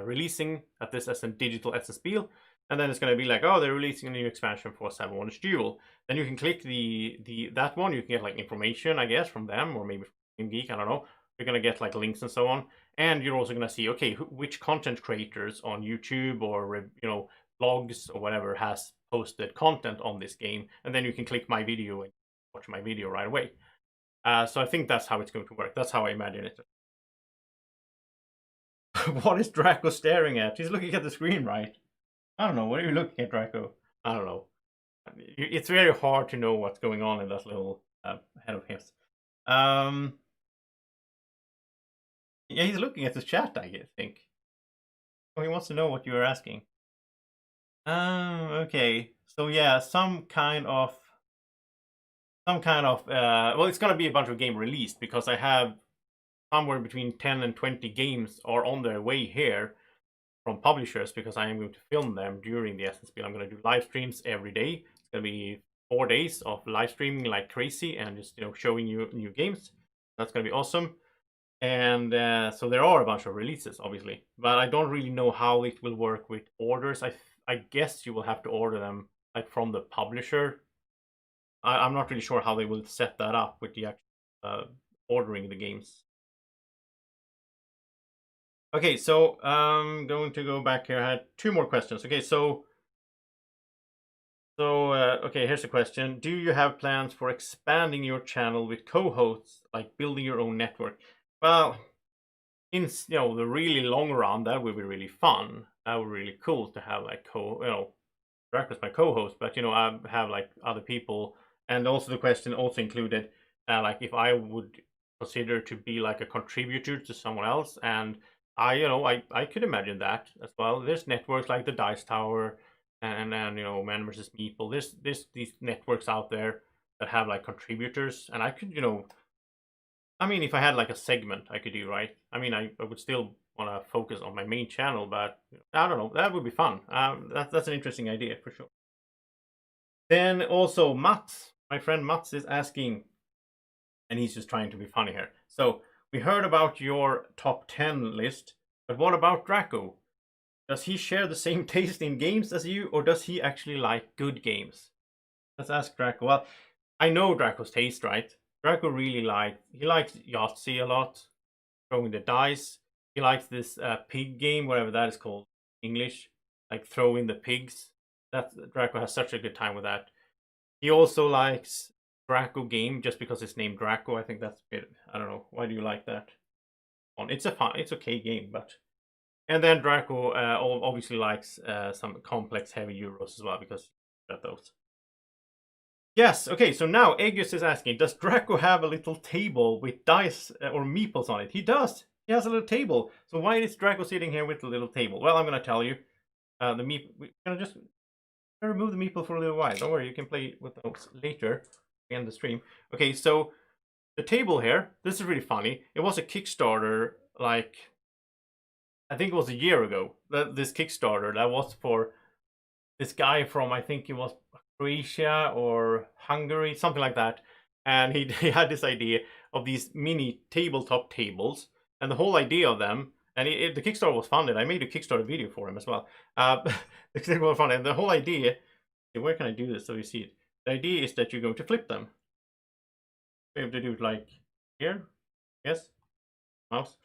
releasing at this as a digital SSP, and then it's going to be like, oh, they're releasing a new expansion for Seven Wonders Duel. Then you can click that one. You can get like information, I guess, from them, or maybe from Geek. I don't know. You're going to get like links and so on, and you're also going to see, okay, which content creators on YouTube or blogs or whatever has posted content on this game, and then you can click my video and watch my video right away. So I think that's how it's going to work. That's how I imagine it. What is Drako staring at? He's looking at the screen, right? I don't know. What are you looking at, Drako? I don't know. It's very hard to know what's going on in that little head of his. Yeah, he's looking at the chat, I think. Oh, he wants to know what you are asking. Okay. So yeah, some kind of well, it's gonna be a bunch of game released because I have somewhere between 10 and 20 games are on their way here from publishers, because I am going to film them during the SSP. I'm going to do live streams every day. It's going to be 4 days of live streaming like crazy and just showing you new games. That's going to be awesome. And so there are a bunch of releases, obviously, but I don't really know how it will work with orders. I guess you will have to order them like from the publisher. I'm not really sure how they will set that up with the actual ordering the games. Okay, so I'm going to go back here. I had 2 more questions. Okay, so okay, here's a question. Do you have plans for expanding your channel with co-hosts, like building your own network? Well, in the really long run, that would be really fun. That would be really cool to have like Draco's my co-host, but I have like other people, and also the question also included like if I would consider to be like a contributor to someone else, and I could imagine that as well. There's networks like the Dice Tower and Man vs. Meeple. There's these networks out there that have like contributors, and I could I mean, if I had like a segment I could do, right? I mean, I would still want to focus on my main channel, but I don't know. That would be fun. That's an interesting idea for sure. Then also Mats, my friend Mats is asking, and he's just trying to be funny here. So we heard about your top 10 list, but what about Drako? Does he share the same taste in games as you, or does he actually like good games? Let's ask Drako. Well, I know Draco's taste, right? Drako really likes Yahtzee a lot, throwing the dice. He likes this pig game, whatever that is called in English, like throwing the pigs. Drako has such a good time with that. He also likes Drako game just because it's named Drako. I think that's a bit, I don't know. Why do you like that? It's okay game, but. And then Drako obviously likes some complex heavy Euros as well, because got those. Yes, okay, so now Aegis is asking, does Drako have a little table with dice or meeples on it? He does. He has a little table. So why is Drako sitting here with a little table? Well, I'm going to tell you. We're going to just remove the meeple for a little while. Don't worry, you can play with those later in the stream. Okay, so the table here, this is really funny. It was a Kickstarter, like, I think it was a year ago. This Kickstarter that was for this guy from, I think it was Croatia or Hungary, something like that. And he had this idea of these mini tabletop tables, and the whole idea of them, and the Kickstarter was funded. I made a Kickstarter video for him as well. The Kickstarter was funded, and the whole idea, where can I do this so you see it? The idea is that you're going to flip them. You have to do it like here, yes, mouse.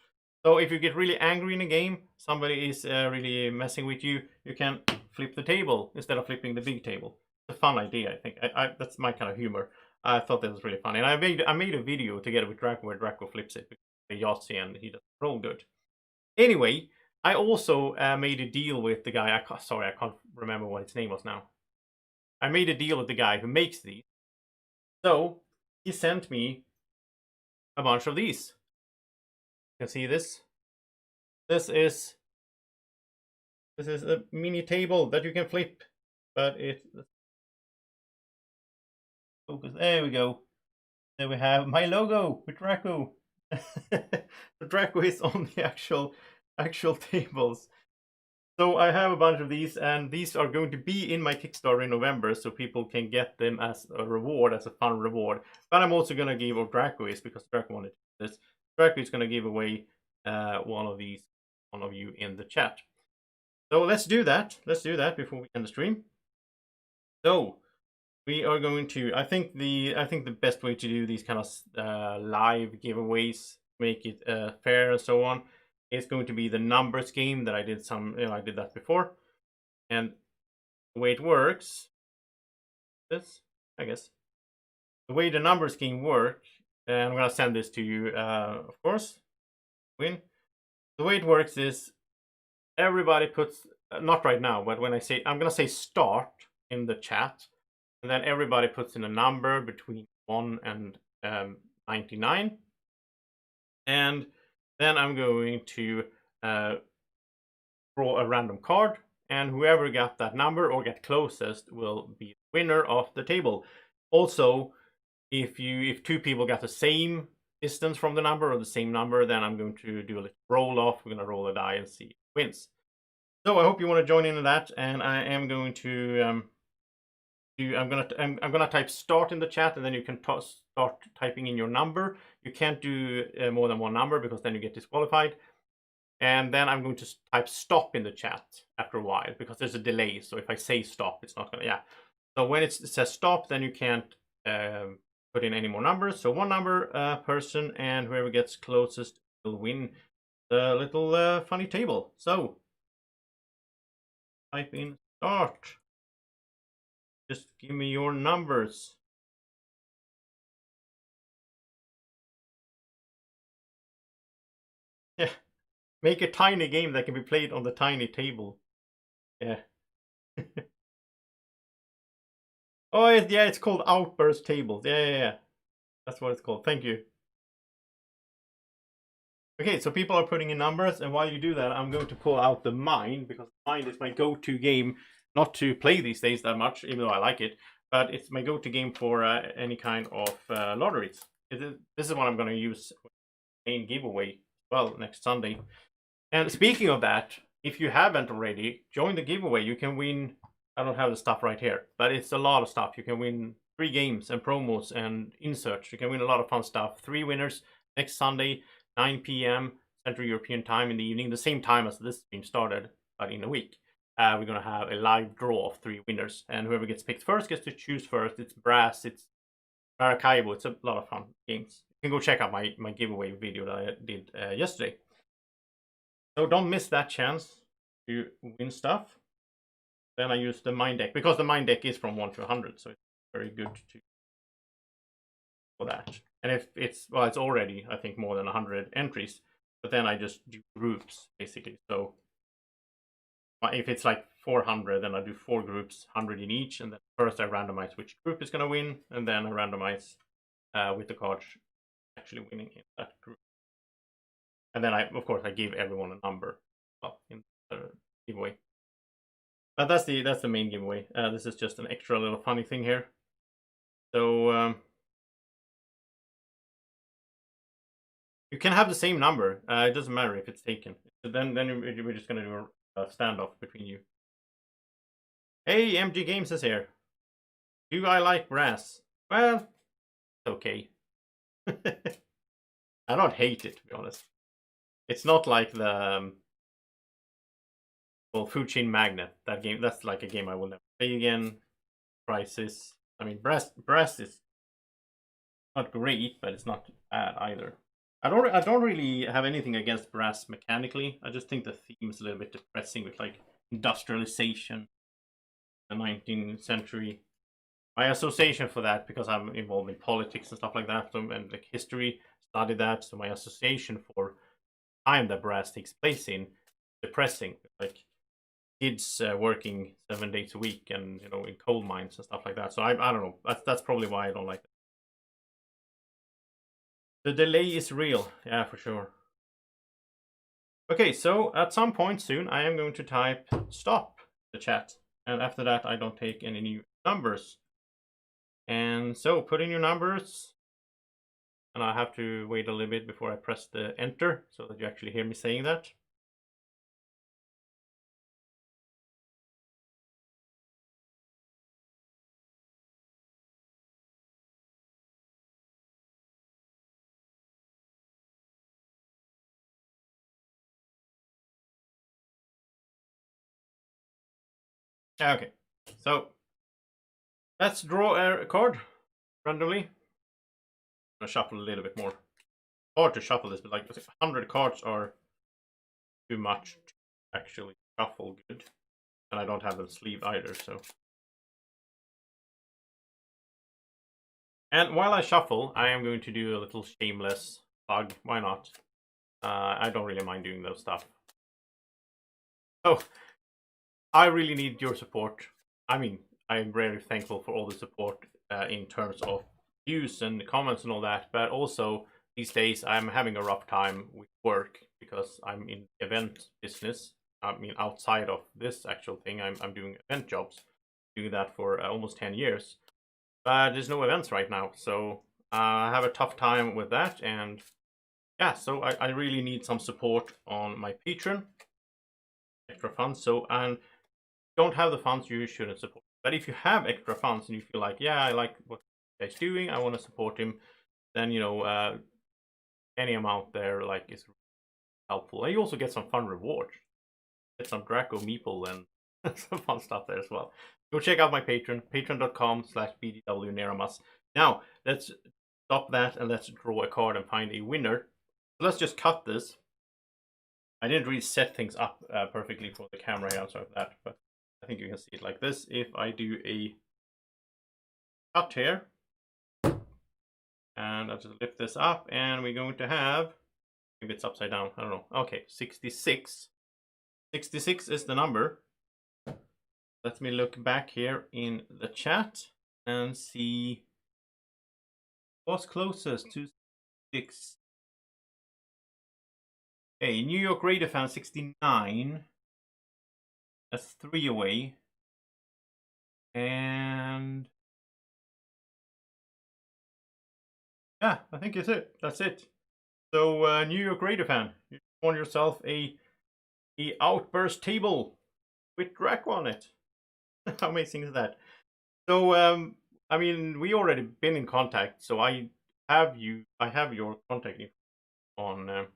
So if you get really angry in a game, somebody is really messing with you, you can flip the table instead of flipping the big table. It's a fun idea, I think. That's my kind of humor. I thought that was really funny, and I made a video together with Drako where Drako flips it because the Yahtzee and he doesn't roll good. Anyway, I also made a deal with the guy. Sorry, I can't remember what his name was now. I made a deal with the guy who makes these. So he sent me a bunch of these. You can see this. This is a mini table that you can flip, but it focus. There we go. There we have my logo with Drako. The Drako is on the actual tables. So I have a bunch of these, and these are going to be in my Kickstarter in November, so people can get them as a reward, as a fun reward. But I'm also going to give, or Drako is, because Drako wanted this, Drako is going to give away one of these, one of you in the chat. So let's do that. Let's do that before we end the stream. So we are going to, I think the best way to do these kind of live giveaways, make it fair and so on, is going to be the numbers game that I did I did that before. And the way it works, I guess, the way the numbers game work, and I'm gonna send this to you, of course, win. The way it works is everybody puts, not right now, but when I'm gonna say start in the chat, and then everybody puts in a number between 1 and 99, and then I'm going to draw a random card, and whoever got that number or get closest will be the winner of the table. Also, if two people got the same distance from the number or the same number, then I'm going to do a little roll off. We're going to roll a die and see who wins. So I hope you want to join in on that, and I am going to I'm gonna type start in the chat, and then you can start typing in your number. You can't do more than one number because then you get disqualified. And then I'm going to type stop in the chat after a while because there's a delay. So if I say stop, it's not gonna, yeah. So when it says stop, then you can't put in any more numbers. So one number person, and whoever gets closest will win the little funny table. So type in start. Just give me your numbers. Yeah. Make a tiny game that can be played on the tiny table. Yeah. Oh, yeah, it's called Outburst Tables. Yeah. That's what it's called. Thank you. Okay, so people are putting in numbers, and while you do that, I'm going to pull out the Mind, because Mind is my go-to game, not to play these days that much, even though I like it, but it's my go-to game for any kind of lotteries. This is what I'm going to use in giveaway, well, next Sunday. And speaking of that, if you haven't already, join the giveaway. You can win, I don't have the stuff right here, but it's a lot of stuff. You can win 3 games and promos and inserts. You can win a lot of fun stuff. 3 winners next Sunday, 9 p.m. Central European time in the evening, the same time as this stream started, but in a week. We're going to have a live draw of 3 winners, and whoever gets picked first gets to choose first. It's Brass, it's Maracaibo. It's a lot of fun games. You can go check out my giveaway video that I did yesterday. So don't miss that chance to win stuff. Then I use the Mind deck, because the Mind deck is from 1 to 100, so it's very good for that. And if it's, well, it's already, I think, more than 100 entries, but then I just do groups, basically. So if it's like 400, then I do 4 groups, 100 in each, and then first I randomize which group is going to win, and then I randomize with the cards actually winning in that group. And then of course I give everyone a number in the giveaway. But that's the main giveaway. This is just an extra little funny thing here. So you can have the same number. It doesn't matter if it's taken. So then we're just gonna do a standoff between you. Hey, MG Games is here. Do I like Brass? Well, it's okay. I don't hate it, to be honest. It's not like the well, Food Chain Magnet. That game, that's like a game I will never play again. Crisis. I mean, Brass is not great, but it's not bad either. I don't really have anything against Brass mechanically. I just think the theme is a little bit depressing with like industrialization, the 19th century. my association for that, because I'm involved in politics and stuff like that, and like history, studied that. So my association for time that brass takes place in depressing, like kids working 7 days a week, and in coal mines and stuff like that. So I don't know. That's probably why I don't like it. The delay is real, yeah, for sure. Okay, so at some point soon, I am going to type stop the chat, and after that, I don't take any new numbers. And so put in your numbers, and I have to wait a little bit before I press the enter so that you actually hear me saying that. Okay, so let's draw a card randomly. I'm gonna shuffle a little bit more. Hard to shuffle this, but like 100 cards are too much to actually shuffle good. And I don't have them sleeved either, so. And while I shuffle, I am going to do a little shameless plug. Why not? I don't really mind doing those stuff. So, I really need your support. I mean, I'm very thankful for all the support in terms of views and comments and all that, but also these days I'm having a rough time with work because I'm in event business. I mean, outside of this actual thing, I'm doing event jobs, doing that for almost 10 years. But there's no events right now, so I have a tough time with that. And yeah, so I really need some support on my Patreon, extra funds. So, and don't have the funds, you shouldn't support. But if you have extra funds and you feel like, yeah, I like what this guy's doing, I want to support him, then any amount there like is helpful. And you also get some fun rewards. Get some Drako Meeple and some fun stuff there as well. Go check out my Patreon, patreon.com/bgwNiramas. Now, let's stop that and let's draw a card and find a winner. So let's just cut this. I didn't really set things up perfectly for the camera here, I'm sorry for that, but I think you can see it like this. If I do a cut here, and I'll just lift this up, and we're going to have, maybe it's upside down, I don't know. Okay, 66. 66 is the number. Let me look back here in the chat and see what's closest to 6. Hey, New York Radio Fan 69. That's 3 away. And yeah, I think it's it. That's it. So New York Radio Fan, you won yourself a outburst table with Drako on it. How amazing is that? So I mean, we already been in contact, so I have your contact info on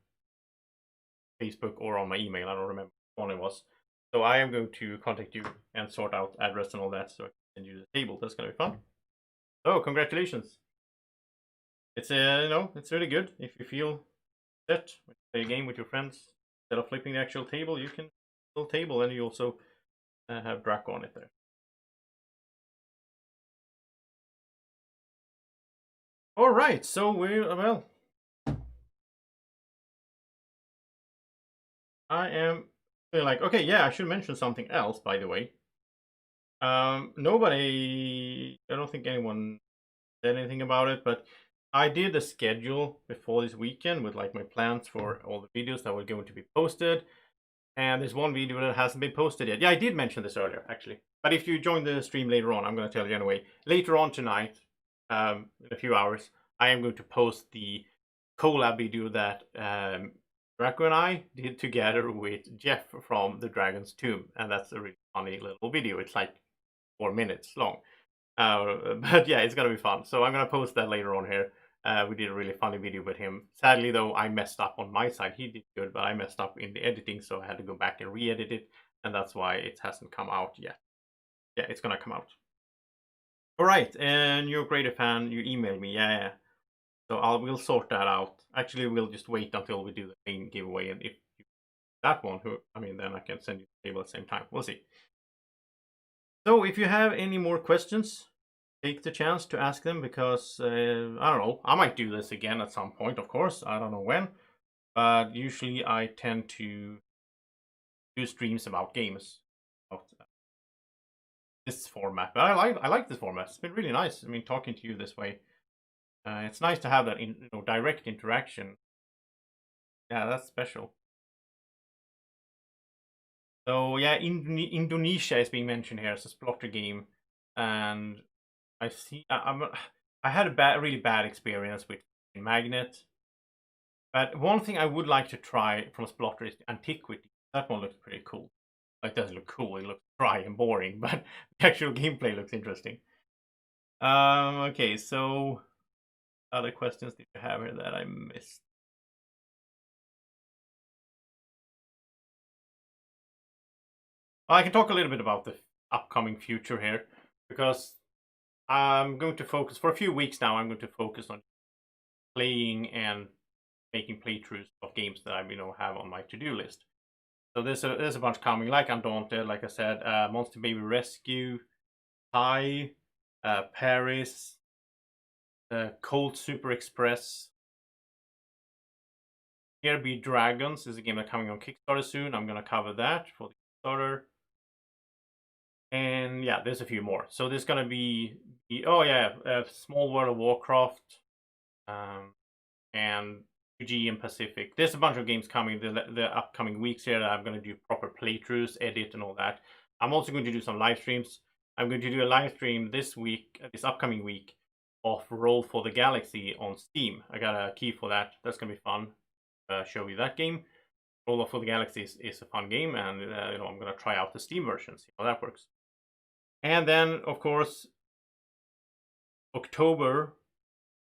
Facebook or on my email. I don't remember which one it was. So I am going to contact you and sort out address and all that, so I can send you the table. That's gonna be fun. Oh, congratulations! It's it's really good if you feel set when you play a game with your friends. Instead of flipping the actual table, you can fill table, and you also have Drako on it there. All right, so I am like, okay, yeah, I should mention something else, by the way. Nobody, I don't think anyone said anything about it, but I did a schedule before this weekend with like my plans for all the videos that were going to be posted. And there's one video that hasn't been posted yet. Yeah, I did mention this earlier, actually. But if you join the stream later on, I'm going to tell you anyway. Later on tonight, in a few hours, I am going to post the collab video that Drako and I did together with Jeff from the Dragon's Tomb. And that's a really funny little video. It's like 4 minutes long. But yeah, it's going to be fun. So I'm going to post that later on here. We did a really funny video with him. Sadly, though, I messed up on my side. He did good, but I messed up in the editing, so I had to go back and re-edit it, and that's why it hasn't come out yet. Yeah, it's gonna come out. All right, and you're a greater fan. You emailed me, yeah. So we'll sort that out. Actually, we'll just wait until we do the main giveaway, and if you that one, then I can send you the table at the same time. We'll see. So if you have any more questions, take the chance to ask them because I don't know. I might do this again at some point, of course. I don't know when, but usually I tend to do streams about games, about this format. But I like this format. It's been really nice. I mean, talking to you this way, it's nice to have that direct interaction. Yeah, that's special. So yeah, Indonesia is being mentioned here as a splotter game, and I see. I had a really bad experience with Magnet, but one thing I would like to try from Splotter is Antiquity. That one looks pretty cool. Like, it doesn't look cool; it looks dry and boring, but the actual gameplay looks interesting. Okay, so other questions did you have here that I missed? Well, I can talk a little bit about the upcoming future here because I'm going to focus for a few weeks now. I'm going to focus on playing and making playthroughs of games that I have on my to-do list. So there's a bunch coming, like Undaunted, like I said, Monster Baby Rescue, Thai, Paris, Cold Super Express. Here Be Dragons is a game that's coming on Kickstarter soon. I'm gonna cover that for the Kickstarter. And yeah, there's a few more. So there's gonna be Small World of Warcraft, and and Pacific. There's a bunch of games coming the upcoming weeks here that I'm going to do proper playthroughs, edit, and all that. I'm also going to do some live streams. I'm going to do a live stream this upcoming week, of Roll for the Galaxy on Steam. I got a key for that. That's going to be fun. Show you that game. Roll for the Galaxy is a fun game, and I'm going to try out the Steam version, see how that works. And then, of course, October.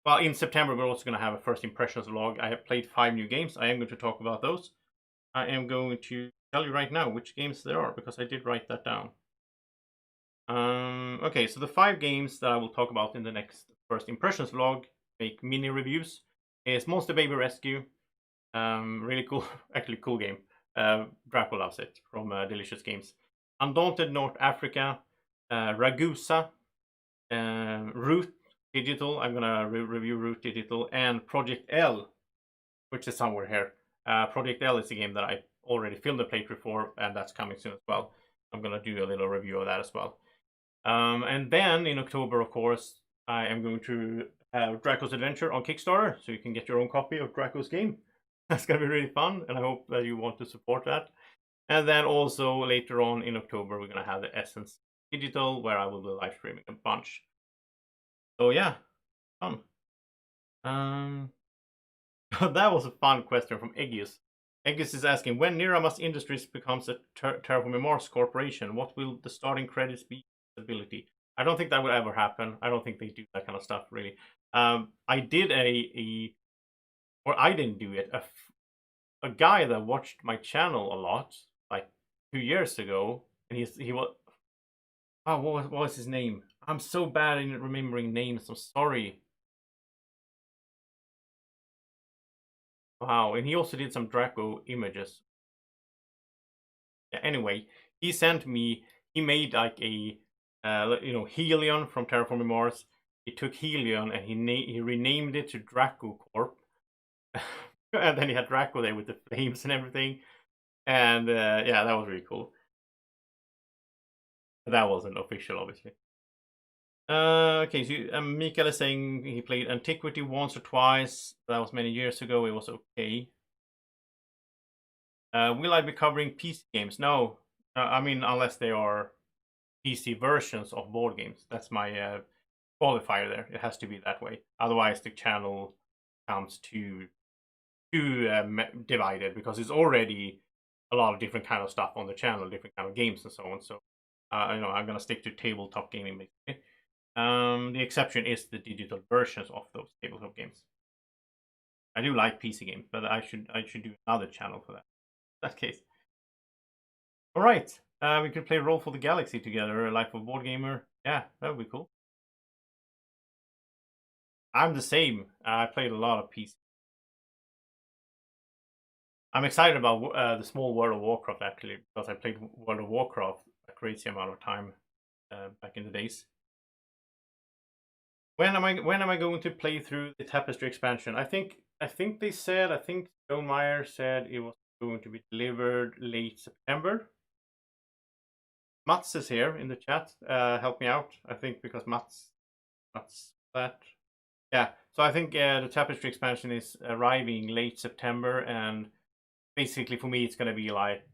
Well, in September, we're also going to have a first impressions vlog. I have played 5 new games. I am going to talk about those. I am going to tell you right now which games there are, because I did write that down. Okay, so the 5 games that I will talk about in the next first impressions vlog, make mini reviews, is Monster Baby Rescue. Really cool, actually cool game. Drako loves it, from Delicious Games. Undaunted North Africa, Ragusa, Root Digital. I'm gonna review Root Digital, and Project L, which is somewhere here. Project L is a game that I already filmed a playthrough for, and that's coming soon as well. I'm gonna do a little review of that as well. And then in October, of course, I am going to have Draco's Adventure on Kickstarter, so you can get your own copy of Draco's game. That's gonna be really fun, and I hope that you want to support that. And then also later on in October, we're gonna have the Essence Digital, where I will be live streaming a bunch. So yeah, fun. That was a fun question from Eggius. Eggius is asking, when Niramas Industries becomes a Terraforming Mars corporation, what will the starting credits be? Ability. I don't think that will ever happen. I don't think they do that kind of stuff really. I did or I didn't do it. A guy that watched my channel a lot, like 2 years ago, and he was. Oh, what was his name? I'm so bad in remembering names. I'm sorry. Wow, and he also did some Draco images. Yeah, anyway, he sent me. He made like a, Helion from Terraforming Mars. He took Helion and he renamed it to Draco Corp. And then he had Draco there with the flames and everything. And yeah, that was really cool. That wasn't official, obviously. Okay, so Mikael is saying he played Antiquity once or twice. That was many years ago. It was okay. Will I be covering PC games? No. I mean, unless they are PC versions of board games. That's my qualifier there. It has to be that way. Otherwise, the channel comes too divided, because it's already a lot of different kind of stuff on the channel, different kind of games and so on. So, I'm gonna stick to tabletop gaming basically. The exception is the digital versions of those tabletop games. I do like PC games, but I should do another channel for that. In that case. All right, we could play Roll for the Galaxy together, Life of Board Gamer. Yeah, that would be cool. I'm the same. I played a lot of PC. I'm excited about the small World of Warcraft actually, because I played World of Warcraft a crazy amount of time back in the days. When am I going to play through the Tapestry expansion? I think they said, I think Joe Meyer said it was going to be delivered late September. Mats is here in the chat. Help me out. I think because Mats that. Yeah. So I think the Tapestry expansion is arriving late September, and basically for me it's gonna be like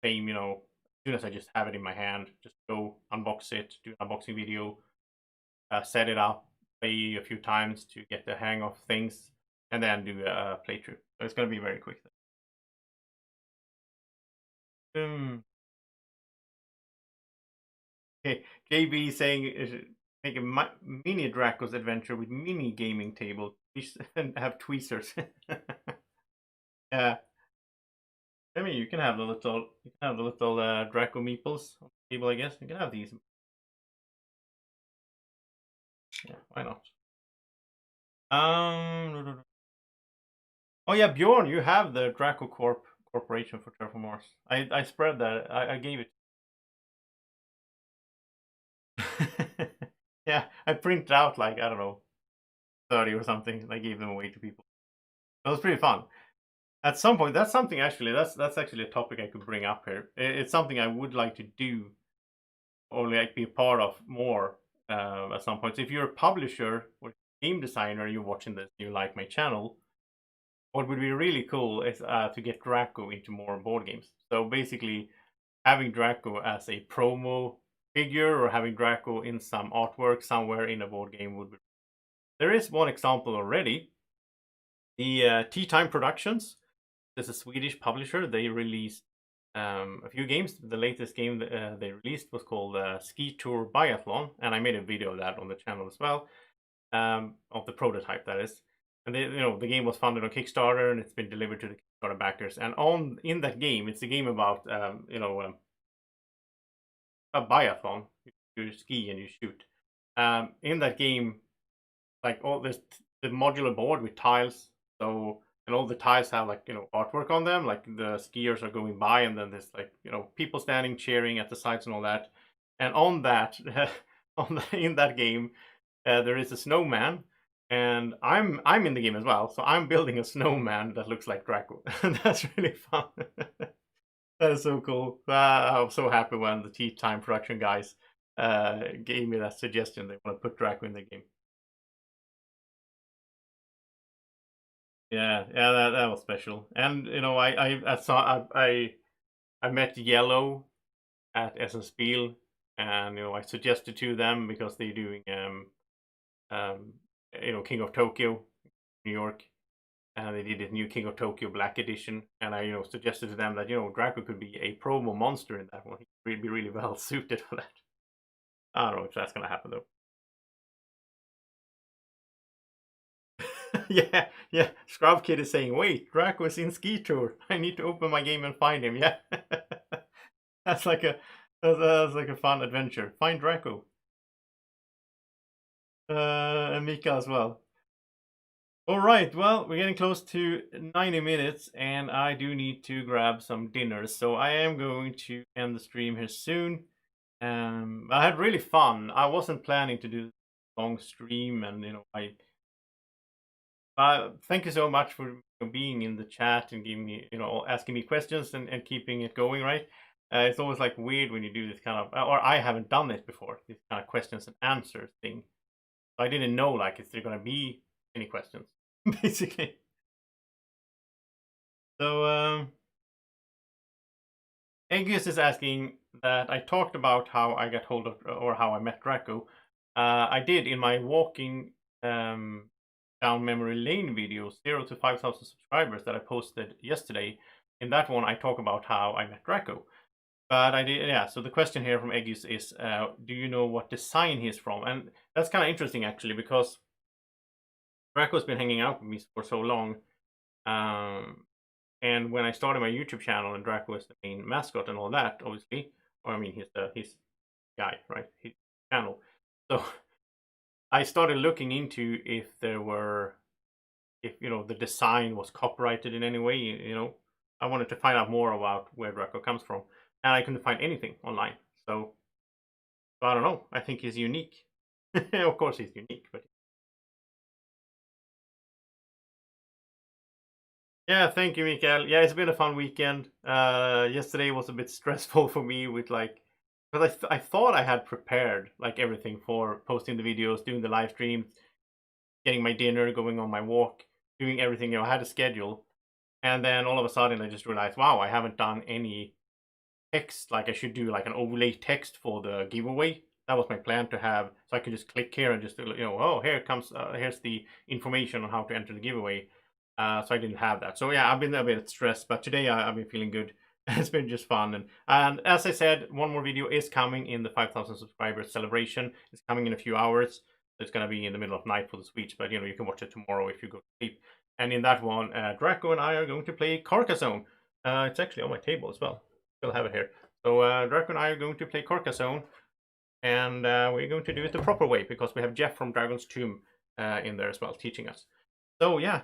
same, you know, as soon as I just have it in my hand, just go unbox it, do an unboxing video, set it up, play a few times to get the hang of things, and then do a playthrough. So it's gonna be very quick. Okay, JB saying make a mini Draco's adventure with mini gaming table and have tweezers. Yeah, I mean you can have the little Draco Meeples on the table. I guess you can have these. Yeah, why not? Oh yeah, Bjorn, you have the Draco Corporation for Terraforming Mars. I spread that. I gave it. Yeah, I printed out like I don't know 30 or something. And I gave them away to people. It was pretty fun. At some point, that's something actually. That's actually a topic I could bring up here. It's something I would like to do, or like be a part of more at some point. So if you're a publisher or game designer, you're watching this, you like my channel. What would be really cool is to get Draco into more board games. So basically, having Draco as a promo figure or having Draco in some artwork somewhere in a board game would be. There is one example already. The Tea Time Productions. This is a Swedish publisher. They released a few games. The latest game they released was called Ski Tour Biathlon, and I made a video of that on the channel as well, of the prototype that is. And they, the game was funded on Kickstarter, and it's been delivered to the Kickstarter backers. And in that game, it's a game about a biathlon. You ski and you shoot. In that game, like all this, the modular board with tiles. So and all the tiles have like artwork on them, like the skiers are going by, and then there's like people standing cheering at the sides and all that. And on that, in that game, there is a snowman, and I'm in the game as well. So I'm building a snowman that looks like Draco, and that's really fun. That is so cool. I was so happy when the Tea Time production guys gave me that suggestion. They want to put Draco in the game. Yeah, that was special. And I met Yellow at Spiel, and I suggested to them because they're doing King of Tokyo, New York, and they did a new King of Tokyo Black Edition, and I suggested to them that Draco could be a promo monster in that one. He'd be really well suited for that. I don't know if that's gonna happen though. yeah. Scrub Kid is saying, wait, Draco is in Ski Tour. I need to open my game and find him. Yeah. that's like a fun adventure. Find Draco. And Mika as well. All right, well, we're getting close to 90 minutes, and I do need to grab some dinner, so I am going to end the stream here soon. I had really fun. I wasn't planning to do a long stream, and thank you so much for being in the chat and giving me, asking me questions and keeping it going, right? It's always like weird when you do this kind of, or I haven't done it before, this kind of questions and answers thing. So I didn't know, like, is there going to be any questions, basically. So, Aegis is asking that I talked about how I got hold of, or how I met Draco. I did in my walking down memory lane video, 0 to 5,000 subscribers that I posted yesterday. In that one, I talk about how I met Draco. But I did, yeah. So the question here from Aegis is, do you know what design he's from? And that's kind of interesting actually, because Draco's been hanging out with me for so long. And when I started my YouTube channel and Draco is the main mascot and all that, obviously, or I mean, he's guy, right? His channel. So I started looking into if the design was copyrighted in any way. I wanted to find out more about where Draco comes from, and I couldn't find anything online. So I don't know. I think he's unique. Of course, he's unique, but Yeah, thank you, Mikael. Yeah, it's been a fun weekend. Yesterday was a bit stressful for me with like, because I thought I had prepared like everything for posting the videos, doing the live streams, getting my dinner, going on my walk, doing everything. I had a schedule, and then all of a sudden I just realized, wow, I haven't done any text. Like I should do like an overlay text for the giveaway. That was my plan to have, so I could just click here and just oh, here comes here's the information on how to enter the giveaway. So I didn't have that. So yeah, I've been a bit stressed, but today I've been feeling good. It's been just fun, and as I said, one more video is coming in the 5,000 subscribers celebration. It's coming in a few hours. It's gonna be in the middle of night for the speech, but you can watch it tomorrow if you go to sleep. And in that one, Drako and I are going to play Carcassonne. It's actually on my table as well. Still have it here. So Drako and I are going to play Carcassonne, and we're going to do it the proper way because we have Jeff from Dragon's Tomb in there as well teaching us. So yeah,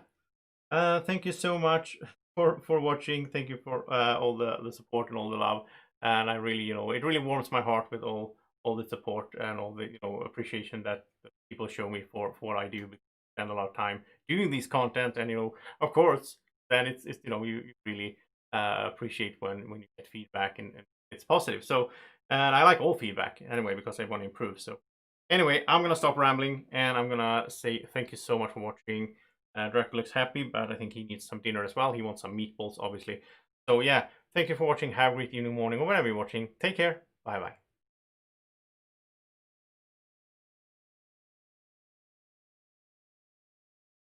thank you so much for watching. Thank you for all the support and all the love. And I really, it really warms my heart with all the support and all the appreciation that people show me for what I do. I spend a lot of time doing these content, and of course, then it's you really appreciate when you get feedback and it's positive. So, and I like all feedback anyway because I want to improve. So, anyway, I'm gonna stop rambling and I'm gonna say thank you so much for watching. Draco looks happy, but I think he needs some dinner as well. He wants some meatballs, obviously. So yeah, thank you for watching. Have a great evening, morning, or whenever you're watching. Take care. Bye bye.